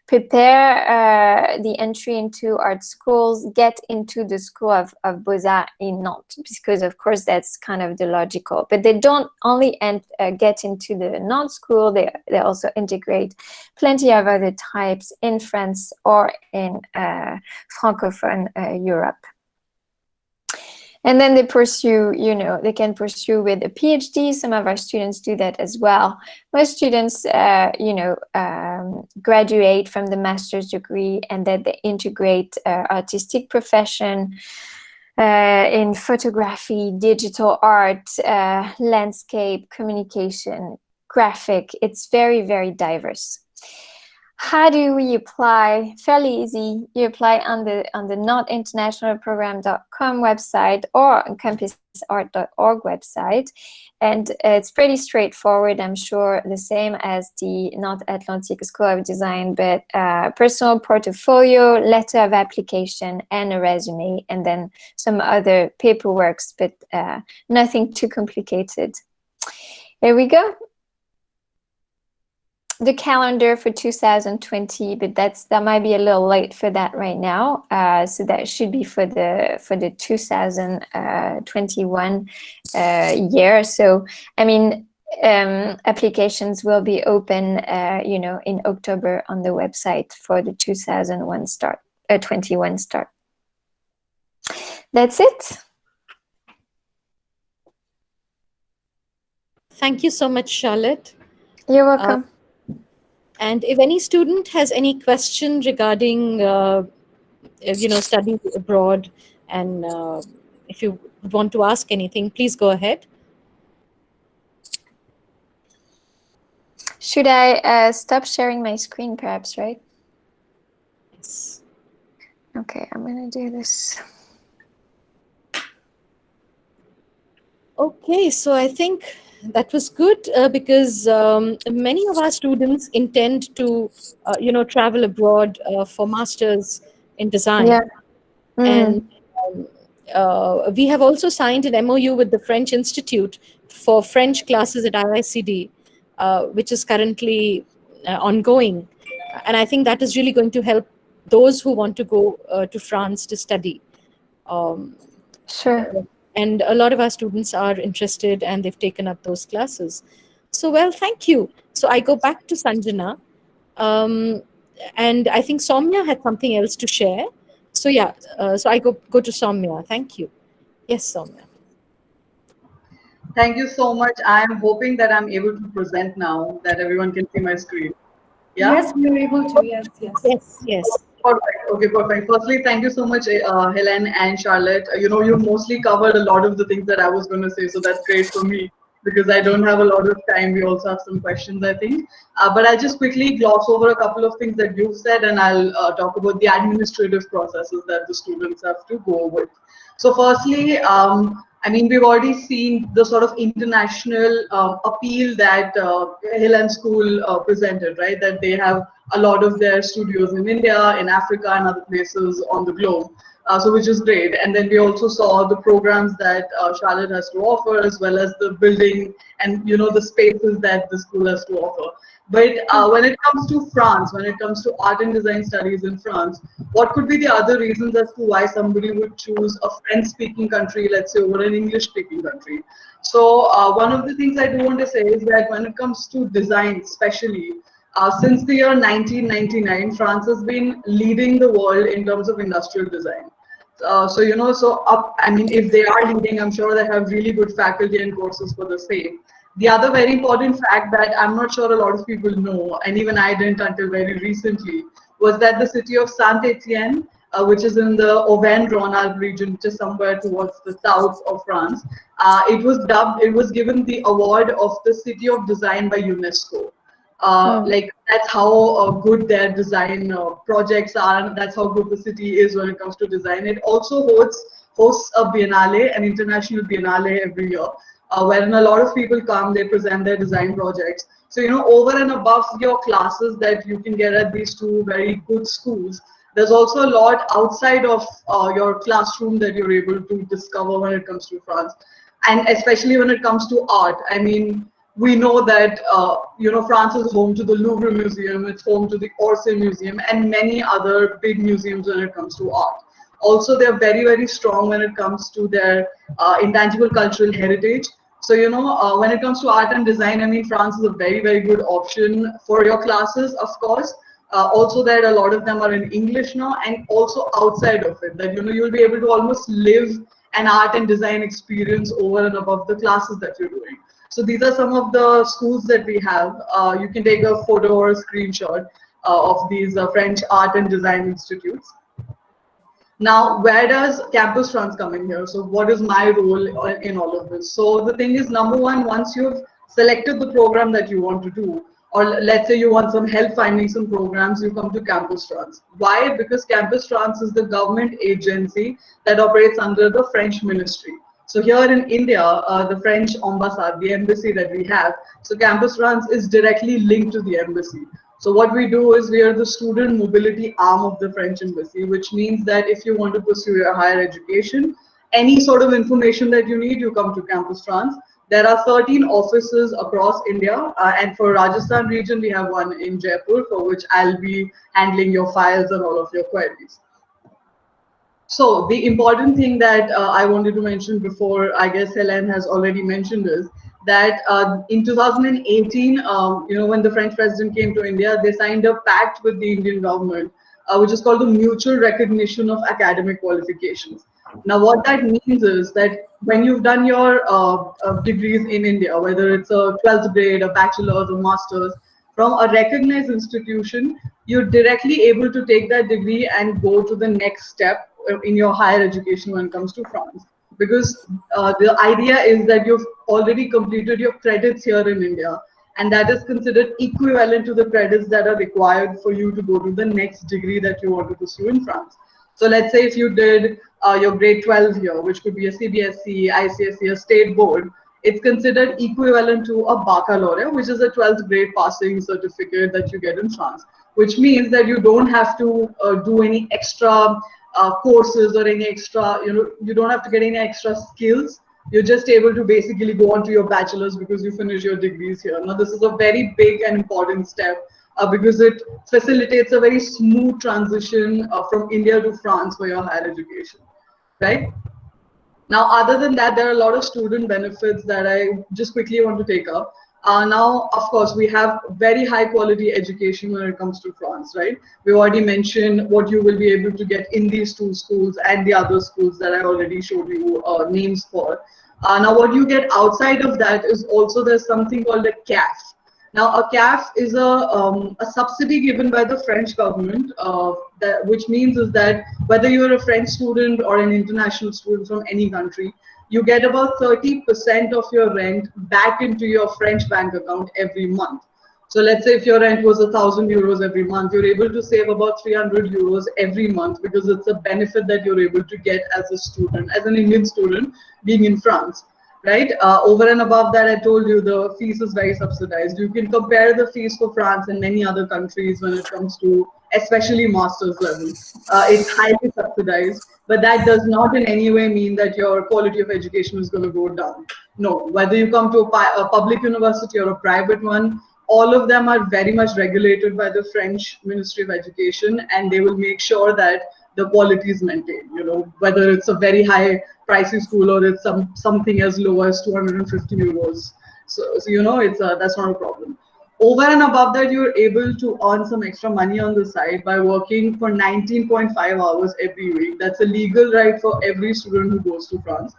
prepare the entry into art schools get into the School of Beaux-Arts in Nantes, because of course that's kind of the logical. But they don't only get into the Nantes school, they also integrate plenty of other types in France or in Francophone Europe. And then they pursue, they can pursue with a PhD. Some of our students do that as well. Most students, graduate from the master's degree and then they integrate artistic profession in photography, digital art, landscape, communication, graphic. It's very, very diverse. How do we apply? Fairly easy. You apply on the notinternationalprogram.com website or on campusart.org website, and it's pretty straightforward. I'm sure the same as the Nantes Atlantique School of Design, but personal portfolio, letter of application, and a resume, and then some other paperworks, but nothing too complicated. Here we go. The calendar for 2020, but that might be a little late for that right now. So that should be for the 2021 year. So I mean, applications will be open, in October on the website for the 2021 start. That's it. Thank you so much, Charlotte. You're welcome. And if any student has any question regarding, studying abroad, and if you want to ask anything, please go ahead. Should I stop sharing my screen, perhaps, right? Yes. Okay, I'm going to do this. Okay, so I think that was good because many of our students intend to, travel abroad for masters in design. Yeah. And we have also signed an MOU with the French Institute for French classes at IICD, which is currently ongoing. And I think that is really going to help those who want to go to France to study. Sure. And a lot of our students are interested and they've taken up those classes. So, well, thank you. So I go back to Sanjana. And I think Somya had something else to share. So yeah, so I go to Somya. Thank you. Yes, Somya. Thank you so much. I'm hoping that I'm able to present now, that everyone can see my screen. Yeah? Yes, we are able to. Yes. Yes. Perfect. Okay, perfect. Firstly, thank you so much, Helen and Charlotte. You mostly covered a lot of the things that I was going to say, so that's great for me because I don't have a lot of time. We also have some questions, I think. But I'll just quickly gloss over a couple of things that you've said, and I'll talk about the administrative processes that the students have to go with. So firstly, we've already seen the sort of international appeal that Helen School presented, right? That they have a lot of their studios in India, in Africa, and other places on the globe. So which is great. And then we also saw the programs that Charlotte has to offer, as well as the building and the spaces that the school has to offer. But when it comes to France, when it comes to art and design studies in France, what could be the other reasons as to why somebody would choose a French-speaking country, let's say, over an English-speaking country? So one of the things I do want to say is that when it comes to design, especially, since the year 1999, France has been leading the world in terms of industrial design. If they are leading, I'm sure they have really good faculty and courses for the same. The other very important fact that I'm not sure a lot of people know, and even I didn't until very recently, was that the city of Saint-Étienne, which is in the Auvergne-Rhône-Alpes region, which is somewhere towards the south of France, it was given the award of the City of Design by UNESCO. Like that's how good their design projects are, and that's how good the city is when it comes to design. It also hosts a biennale, an international biennale every year, wherein a lot of people come, they present their design projects. So, you know, over and above your classes that you can get at these two very good schools, there's also a lot outside of your classroom that you're able to discover when it comes to France. And especially when it comes to art. I mean, we know that, you know, France is home to the Louvre Museum, it's home to the Orsay Museum, and many other big museums when it comes to art. Also, they're very, very strong when it comes to their intangible cultural heritage. So, you know, when it comes to art and design, I mean, France is a very, very good option for your classes, of course. Also, that a lot of them are in English now, and also outside of it, that, you know, you'll be able to almost live an art and design experience over and above the classes that you're doing. So these are some of the schools that we have. You can take a photo or a screenshot of these French art and design institutes. Now, where does Campus France come in here? So what is my role in all of this? So the thing is, number one, once you've selected the program that you want to do, or let's say you want some help finding some programs, you come to Campus France. Why? Because Campus France is the government agency that operates under the French ministry. So here in India, the French ambassade, the embassy that we have, so Campus France is directly linked to the embassy. So what we do is we are the student mobility arm of the French embassy, which means that if you want to pursue your higher education, any sort of information that you need, you come to Campus France. There are 13 offices across India, and for Rajasthan region, we have one in Jaipur, for which I'll be handling your files and all of your queries. So the important thing that I wanted to mention before, I guess Helen has already mentioned, is that in 2018, you know, when the French president came to India, they signed a pact with the Indian government, which is called the Mutual Recognition of Academic Qualifications. Now, what that means is that when you've done your degrees in India, whether it's a 12th grade, a bachelor's, or master's, from a recognized institution, you're directly able to take that degree and go to the next step in your higher education when it comes to France. Because the idea is that you've already completed your credits here in India, and that is considered equivalent to the credits that are required for you to go to the next degree that you want to pursue in France. So let's say if you did your grade 12 here, which could be a CBSE, ICSE, a state board, it's considered equivalent to a baccalaureate, which is a 12th grade passing certificate that you get in France, which means that you don't have to do any extra courses or any extra, you know, you don't have to get any extra skills. You're just able to basically go on to your bachelor's because you finish your degrees here. Now, this is a very big and important step because it facilitates a very smooth transition from India to France for your higher education, right? Now, other than that, there are a lot of student benefits that I just quickly want to take up. Now, of course, we have very high quality education when it comes to France, right? We already mentioned what you will be able to get in these two schools and the other schools that I already showed you names for. Now, what you get outside of that is also there's something called a CAF. Now, a CAF is a subsidy given by the French government, which means is that whether you're a French student or an international student from any country, you get about 30% of your rent back into your French bank account every month. So let's say if your rent was €1,000 every month, you're able to save about €300 every month because it's a benefit that you're able to get as a student, as an Indian student being in France. Right? Over and above that, I told you the fees is very subsidized. You can compare the fees for France and many other countries when it comes to especially master's level. It's highly subsidized, but that does not in any way mean that your quality of education is going to go down. No, whether you come to a public university or a private one, all of them are very much regulated by the French Ministry of Education, and they will make sure that the quality is maintained, you know, whether it's a very high pricey school or it's something as low as €250. So you know, it's that's not a problem. Over and above that, you're able to earn some extra money on the side by working for 19.5 hours every week. That's a legal right for every student who goes to France.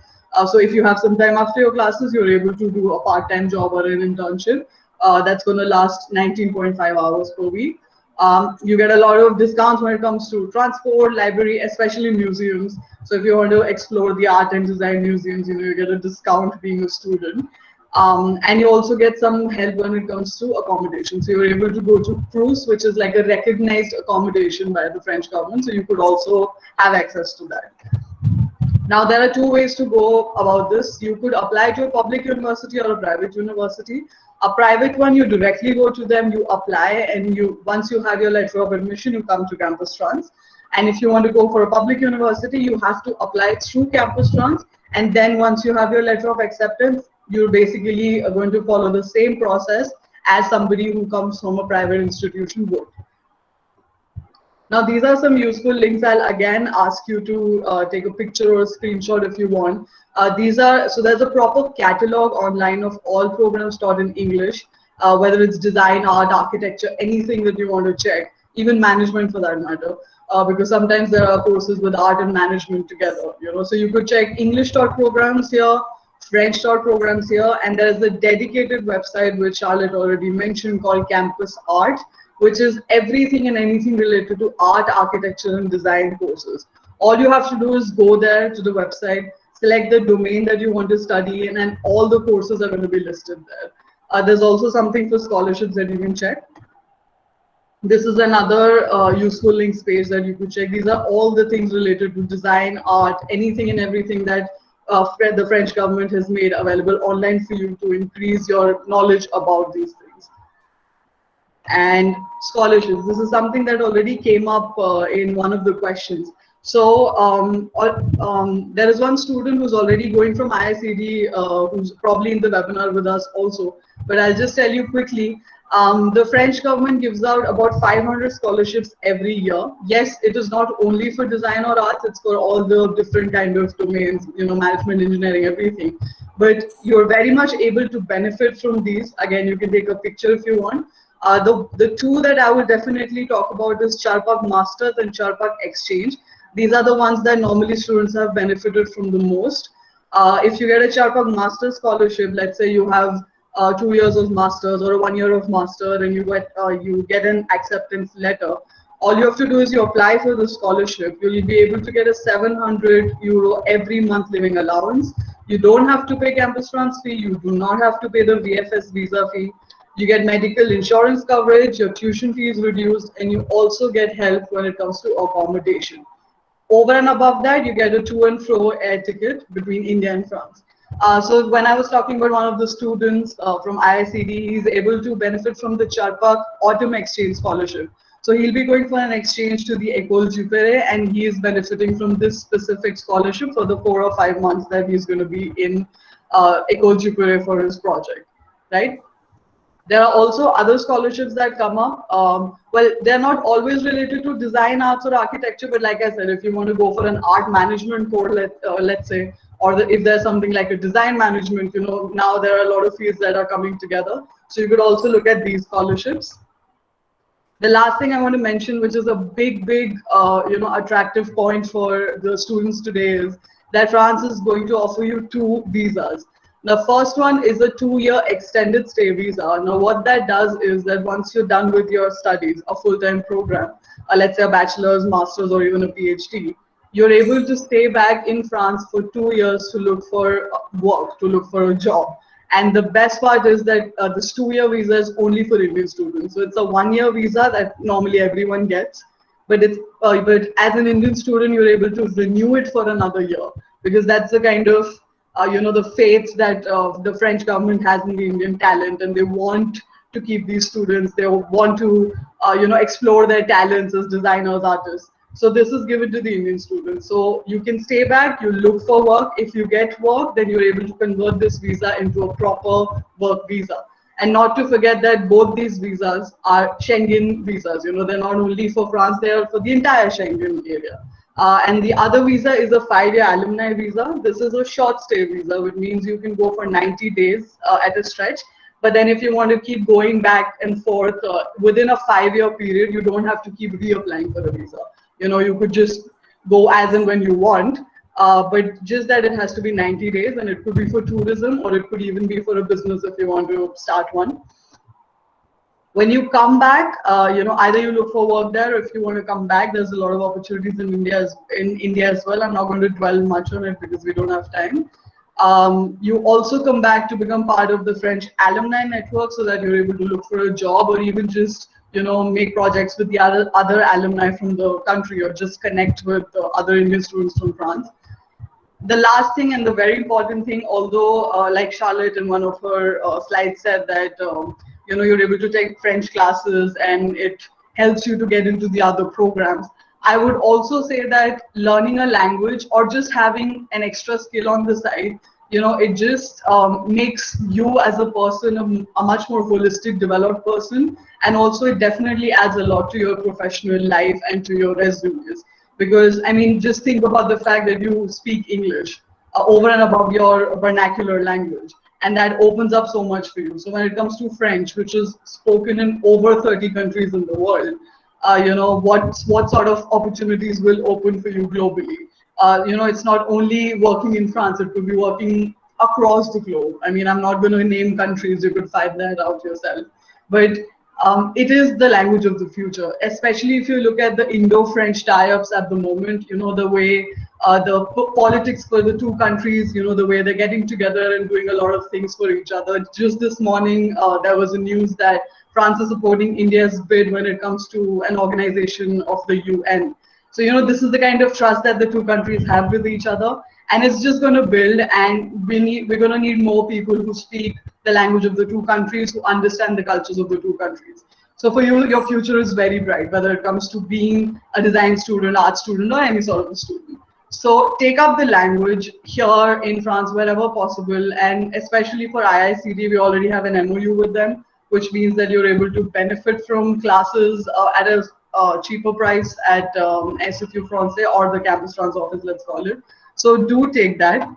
So if you have some time after your classes, you're able to do a part-time job or an internship that's going to last 19.5 hours per week. You get a lot of discounts when it comes to transport, library, especially museums. So if you want to explore the art and design museums, you get a discount being a student. And you also get some help when it comes to accommodation. So you're able to go to cruise, which is like a recognized accommodation by the French government. So you could also have access to that. Now, there are two ways to go about this. You could apply to a public university or a private university. A private one, you directly go to them, you apply, and once you have your letter of admission, you come to Campus Trans. And if you want to go for a public university, you have to apply through Campus Trans. And then once you have your letter of acceptance, you're basically going to follow the same process as somebody who comes from a private institution would. Now, these are some useful links. I'll again ask you to take a picture or a screenshot if you want. So there's a proper catalog online of all programs taught in English, whether it's design, art, architecture, anything that you want to check, even management for that matter, because sometimes there are courses with art and management together, So you could check English taught programs here, French taught programs here, and there's a dedicated website which Charlotte already mentioned called Campus Art, which is everything and anything related to art, architecture, and design courses. All you have to do is go there to the website, select the domain that you want to study in, and all the courses are going to be listed there. There's also something for scholarships that you can check. This is another useful links page that you could check. These are all the things related to design, art, anything and everything that the French government has made available online for you to increase your knowledge about these things. And scholarships. This is something that already came up in one of the questions. So there is one student who's already going from IICD who's probably in the webinar with us also. But I'll just tell you quickly, the French government gives out about 500 scholarships every year. Yes, it is not only for design or arts, it's for all the different kind of domains, management, engineering, everything. But you're very much able to benefit from these. Again, you can take a picture if you want. The two that I would definitely talk about is Charpak Masters and Charpak Exchange. These are the ones that normally students have benefited from the most. If you get a Charpak Masters scholarship, let's say you have 2 years of Masters or 1 year of Master, and you get an acceptance letter, all you have to do is you apply for the scholarship. You'll be able to get a €700 every month living allowance. You don't have to pay campus trans fee. You do not have to pay the VFS visa fee. You get medical insurance coverage, your tuition fee is reduced, and you also get help when it comes to accommodation. Over and above that, you get a to and fro air ticket between India and France. So when I was talking about one of the students from IICD, he's able to benefit from the Charpak Autumn Exchange Scholarship. So he'll be going for an exchange to the Ecole, and he is benefiting from this specific scholarship for the 4 or 5 months that he's going to be in Ecole for his project, right? There are also other scholarships that come up. Well, they're not always related to design, arts, or architecture, but like I said, if you want to go for an art management course, let's say, or if there's something like a design management, now there are a lot of fields that are coming together. So you could also look at these scholarships. The last thing I want to mention, which is a big, attractive point for the students today, is that France is going to offer you 2 visas. The first one is a 2-year extended stay visa. Now, what that does is that once you're done with your studies, a full-time program, let's say a bachelor's, master's, or even a PhD, you're able to stay back in France for 2 years to look for work, to look for a job. And the best part is that this 2-year visa is only for Indian students. So it's a 1-year visa that normally everyone gets. But as an Indian student, you're able to renew it for another year, because that's the kind of the faith that the French government has in the Indian talent, and they want to keep these students. They want to, explore their talents as designers, artists. So this is given to the Indian students. So you can stay back, you look for work. If you get work, then you're able to convert this visa into a proper work visa. And not to forget that both these visas are Schengen visas. They're not only for France, they are for the entire Schengen area. And the other visa is a 5-year alumni visa. This is a short stay visa, which means you can go for 90 days at a stretch. But then if you want to keep going back and forth within a 5-year period, you don't have to keep reapplying for a visa. You could just go as and when you want. but just that it has to be 90 days, and it could be for tourism, or it could even be for a business if you want to start one. When you come back, either you look for work there, or if you want to come back, there's a lot of opportunities in India as well. I'm not going to dwell much on it because we don't have time. You also come back to become part of the French alumni network, so that you're able to look for a job, or even just make projects with the other alumni from the country, or just connect with other Indian students from France. The last thing and the very important thing, although like Charlotte in one of her slides said that you're able to take French classes and it helps you to get into the other programs, I would also say that learning a language or just having an extra skill on the side, it just makes you as a person a much more holistic, developed person. And also it definitely adds a lot to your professional life and to your resumes. Because, I mean, just think about the fact that you speak English over and above your vernacular language. And that opens up so much for you. So when it comes to French, which is spoken in over 30 countries in the world, what sort of opportunities will open for you globally? It's not only working in France, it could be working across the globe. I mean, I'm not going to name countries, you could find that out yourself. But it is the language of the future, especially if you look at the Indo-French tie-ups at the moment, the way the politics for the two countries, the way they're getting together and doing a lot of things for each other. Just this morning, there was a news that France is supporting India's bid when it comes to an organization of the UN. So, this is the kind of trust that the two countries have with each other. And it's just going to build, and we're going to need more people who speak the language of the two countries, who understand the cultures of the two countries. So for you, your future is very bright, whether it comes to being a design student, art student, or any sort of a student. So take up the language here in France wherever possible, and especially for IICD, we already have an MOU with them, which means that you're able to benefit from classes at a cheaper price at SFU Francais, or the Campus France office, let's call it. So do take that.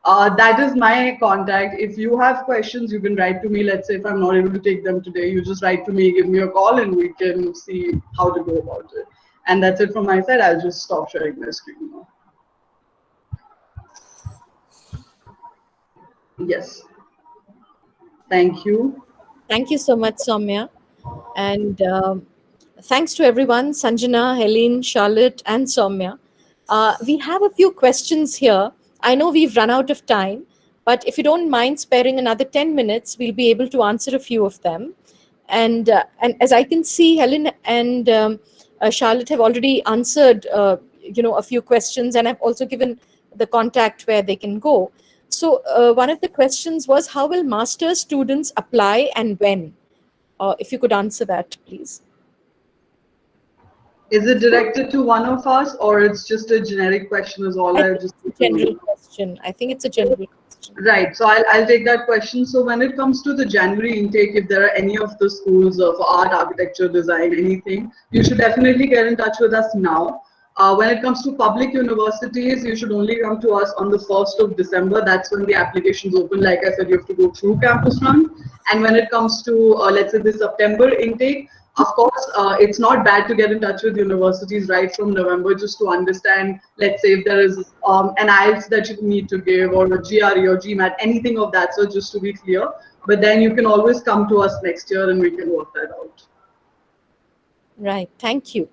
That is my contact. If you have questions, you can write to me. Let's say if I'm not able to take them today, you just write to me, give me a call, and we can see how to go about it. And that's it from my side. I'll just stop sharing my screen now. Yes. Thank you. Thank you so much, Somya. And thanks to everyone, Sanjana, Helene, Charlotte, and Somya. We have a few questions here. I know we've run out of time, but if you don't mind sparing another 10 minutes, we'll be able to answer a few of them. And as I can see, Helen and Charlotte have already answered, a few questions, and I've also given the contact where they can go. So one of the questions was, how will master's students apply and when? If you could answer that, please. Is it directed to one of us, or it's just a generic question? Is all I just general question. I think it's a general question. Right. So I'll take that question. So when it comes to the January intake, if there are any of the schools for art, architecture, design, anything, you should definitely get in touch with us now. When it comes to public universities, you should only come to us on the 1st of December. That's when the applications open. Like I said, you have to go through Campus Run. And when it comes to, let's say, the September intake, of course, it's not bad to get in touch with universities right from November, just to understand, let's say, if there is an IELTS that you need to give, or a GRE or GMAT, anything of that sort, just to be clear. But then you can always come to us next year and we can work that out. Right. Thank you.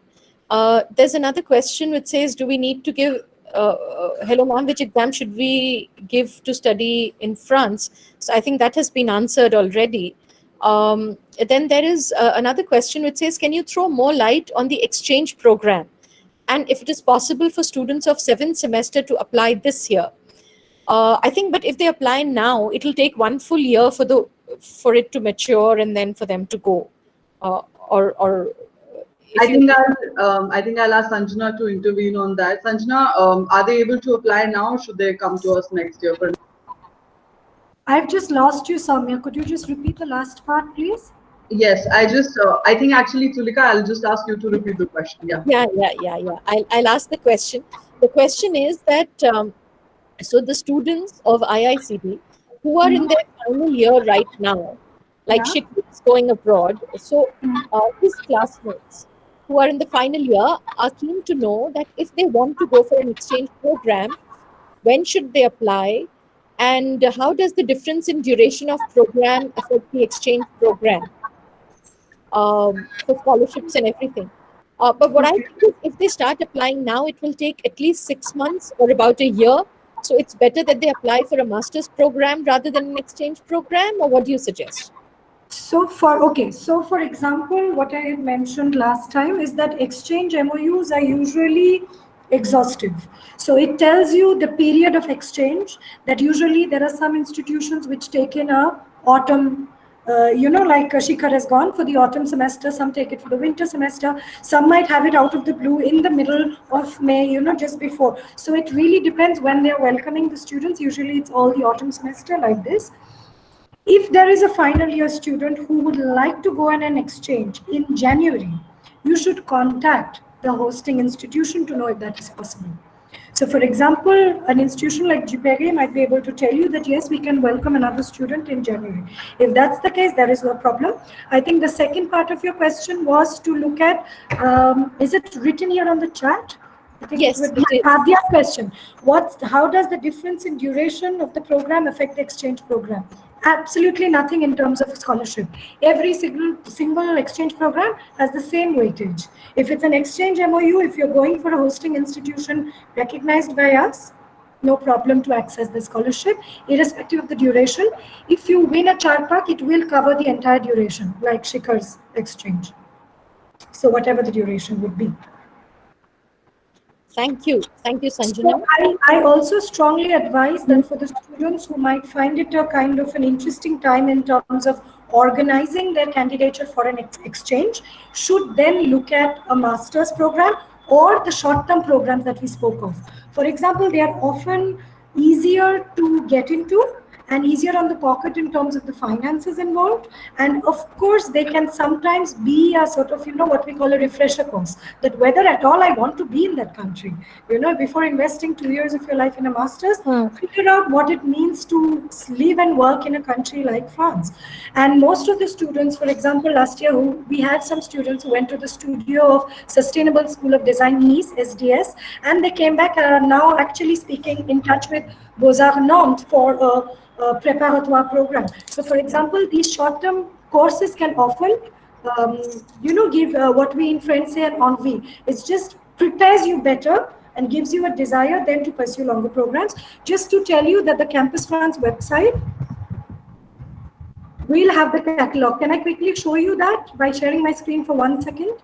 There's another question which says, do we need to give, hello ma'am, which exam should we give to study in France? So I think that has been answered already. Then there is another question which says, can you throw more light on the exchange program? And if it is possible for students of 7th semester to apply this year? I think, but if they apply now, it will take 1 full year for it to mature and then for them to go. I think I'll ask Sanjana to intervene on that. Sanjana, are they able to apply now, or should they come to us next year? I've just lost you, Somya. Could you just repeat the last part, please? Yes, I think actually, Toolika, I'll just ask you to repeat the question. Yeah. I'll ask the question. The question is that, so the students of IICD who are in their final year right now, like Shikri is going abroad, so his classmates who are in the final year are keen to know that if they want to go for an exchange program, When should they apply? And how does the difference in duration of program affect the exchange program for scholarships and everything? But what I think is if they start applying now, it will take at least 6 months or about a year. So it's better that they apply for a master's program rather than an exchange program, or what do you suggest? So for example, what I had mentioned last time is that exchange MOUs are usually exhaustive. So it tells you the period of exchange, that usually there are some institutions which take in a autumn, like Shikhar has gone for the autumn semester, some take it for the winter semester, some might have it out of the blue in the middle of May, just before. So it really depends when they're welcoming the students. Usually it's all the autumn semester like this. If there is a final year student who would like to go on an exchange in January, you should contact the hosting institution to know if that is possible. So for example, an institution like GPRA might be able to tell you that yes, we can welcome another student in January. If that's the case, there is no problem. I think the second part of your question was to look at, is it written here on the chat? I think Yes, it is. Adya's question. How does the difference in duration of the program affect the exchange program? Absolutely nothing in terms of scholarship. Every single exchange program has the same weightage. If it's an exchange MOU, if you're going for a hosting institution recognized by us, no problem to access the scholarship, irrespective of the duration. If you win a Charpak, it will cover the entire duration, like Shikhar's exchange. So whatever the duration would be. Thank you, Sanjana. So I also strongly advise that for the students who might find it a kind of an interesting time in terms of organizing their candidature for an exchange, should then look at a master's program or the short-term programs that we spoke of. For example, they are often easier to get into and easier on the pocket in terms of the finances involved. And of course, they can sometimes be a sort of, what we call a refresher course, that whether at all I want to be in that country, before investing 2 years of your life in a master's, figure out what it means to live and work in a country like France. And most of the students, for example, last year, we had some students who went to the studio of Sustainable School of Design, Nice, SDS, and they came back and are now actually speaking in touch with Beaux-Arts Nantes for a préparatoire program. So for example, these short-term courses can often, give what we in French say an envie. It just prepares you better and gives you a desire then to pursue longer programs. Just to tell you that the Campus France website will have the catalog. Can I quickly show you that by sharing my screen for 1 second?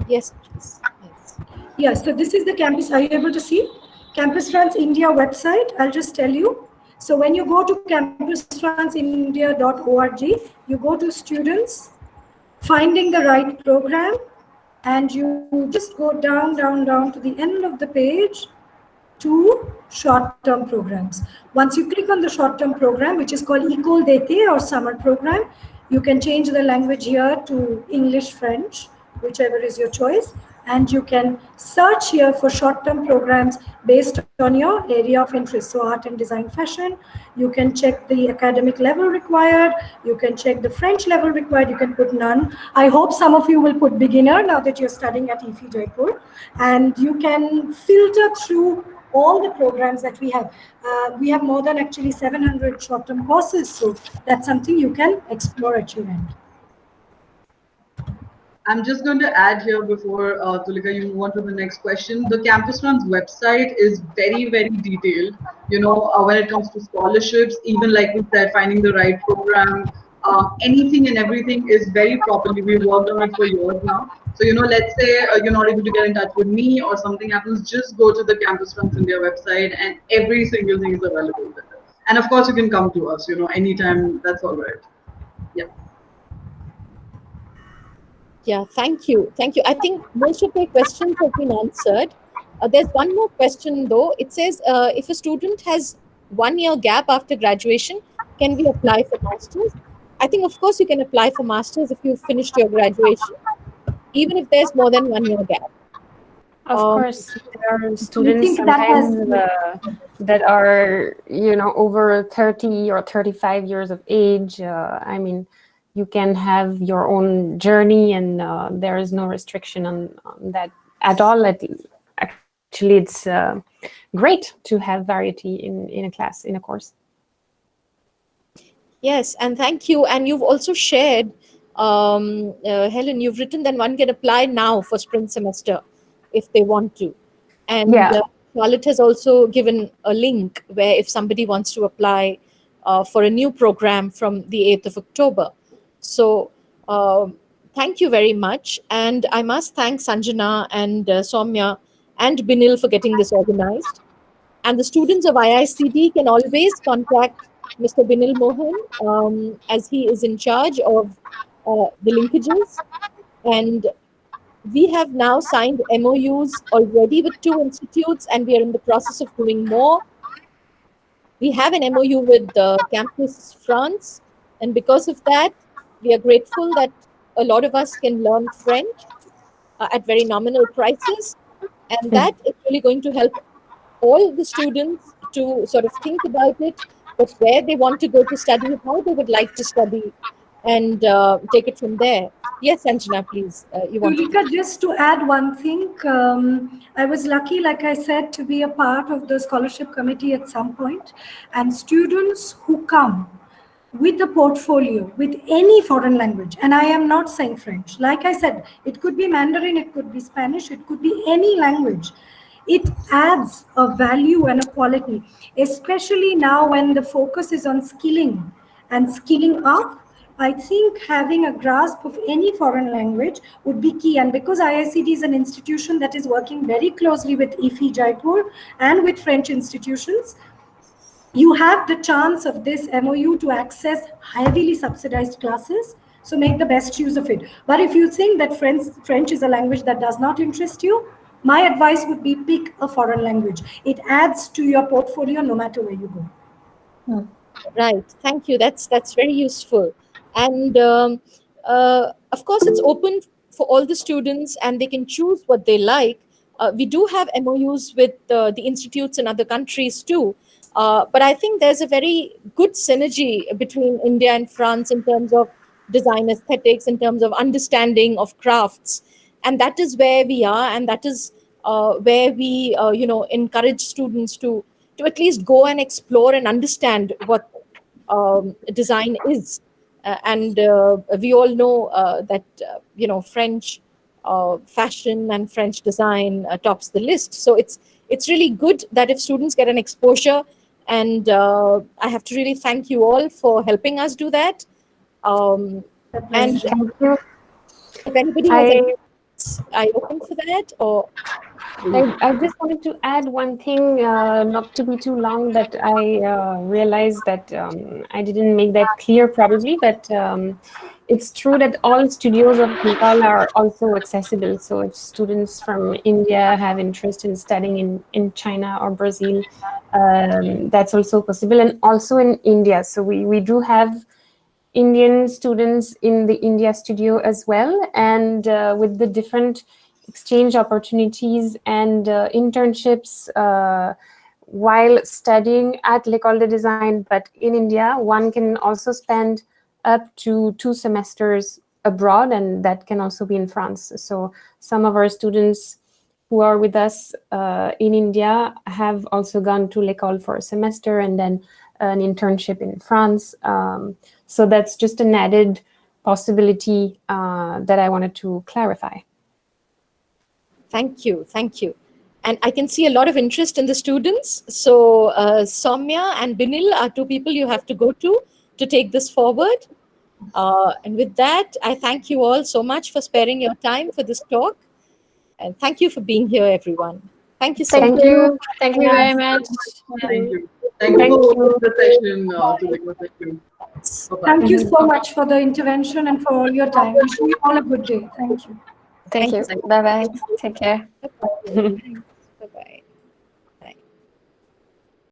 Yes, please. Yes. Yeah, so this is the campus. Are you able to see? Campus France India website. I'll just tell you. So when you go to campusfranceindia.org, you go to students, finding the right program, and you just go down to the end of the page to short-term programs. Once you click on the short-term program, which is called Ecole d'été or summer program, you can change the language here to English, French, whichever is your choice. And you can search here for short-term programs based on your area of interest. So art and design, fashion. You can check the academic level required. You can check the French level required. You can put none. I hope some of you will put beginner now that you're studying at IIFI Jaipur. And you can filter through all the programs that we have. We have more than actually 700 short-term courses. So that's something you can explore at your end. I'm just going to add here before Toolika, you move on to the next question. The Campus France website is very, very detailed. When it comes to scholarships, even like we said, finding the right program, anything and everything is very properly. We've worked on it for years now. So, let's say you're not able to get in touch with me or something happens, just go to the Campus France India website and every single thing is available there. And of course, you can come to us, anytime. That's all right. Yeah. Yeah, thank you. I think most of my questions have been answered. There's one more question though. It says, if a student has 1 year gap after graduation, can we apply for masters? I think, of course, you can apply for masters if you've finished your graduation, even if there's more than 1 year gap. Of course, there are students sometimes that are, over 30 or 35 years of age. I mean, you can have your own journey, and there is no restriction on that at all. actually, it's great to have variety in a class, in a course. Yes, and thank you. And you've also shared, Helen, you've written that one can apply now for spring semester if they want to. And Yeah. Charlotte has also given a link where if somebody wants to apply for a new program from the 8th of October. So thank you very much. And I must thank Sanjana and Somya and Binil for getting this organized. And the students of IICD can always contact Mr. Binil Mohan, as he is in charge of the linkages. And we have now signed MOUs already with 2 institutes, and we are in the process of doing more. We have an MOU with Campus France, and because of that, we are grateful that a lot of us can learn French at very nominal prices, and that is really going to help all the students to sort of think about it, but where they want to go to study, how they would like to study, and take it from there. Yes, Sanjana, please. You want to? Toolika, just to add one thing, I was lucky, like I said, to be a part of the scholarship committee at some point, and students who come with a portfolio with any foreign language, and I am not saying French, like I said, it could be Mandarin, it could be Spanish, it could be any language. It adds a value and a quality, especially now when the focus is on skilling and skilling up. I think having a grasp of any foreign language would be key. And because IICD is an institution that is working very closely with IFI Jaipur and with French institutions, you have the chance of this MOU to access heavily subsidized classes. So make the best use of it. But if you think that French is a language that does not interest you, my advice would be pick a foreign language. It adds to your portfolio no matter where you go. Right. Thank you. That's very useful. And of course, it's open for all the students, and they can choose what they like. We do have MOUs with the institutes in other countries too. But I think there's a very good synergy between India and France in terms of design aesthetics, in terms of understanding of crafts. And that is where we are, and that is where we, encourage students to at least go and explore and understand what design is. And we all know that, French fashion and French design tops the list. So it's really good that if students get an exposure, and I have to really thank you all for helping us do that. And Thank you. if anybody has any, I open for that, or I just wanted to add one thing, not to be too long, that I realized that I didn't make that clear probably, but it's true that all studios of Ecole are also accessible. So if students from India have interest in studying in China or Brazil, that's also possible, and also in India. So we do have Indian students in the India studio as well, and with the different exchange opportunities and internships while studying at L'École de Design, but in India, one can also spend up to 2 semesters abroad, and that can also be in France. So some of our students who are with us in India have also gone to L'École for a semester and then an internship in France. So that's just an added possibility that I wanted to clarify. Thank you. And I can see a lot of interest in the students. So Somya and Binil are 2 people you have to go to take this forward. And with that, I thank you all so much for sparing your time for this talk. And thank you for being here, everyone. Thank you so much. Thank you very much. Thank you. Thank you for the session, Toolika. Thank you. Thank you so much for the intervention and for all your time. Wishing you all a good day. Thank you. Thank you. Bye-bye. Take care. Bye-bye.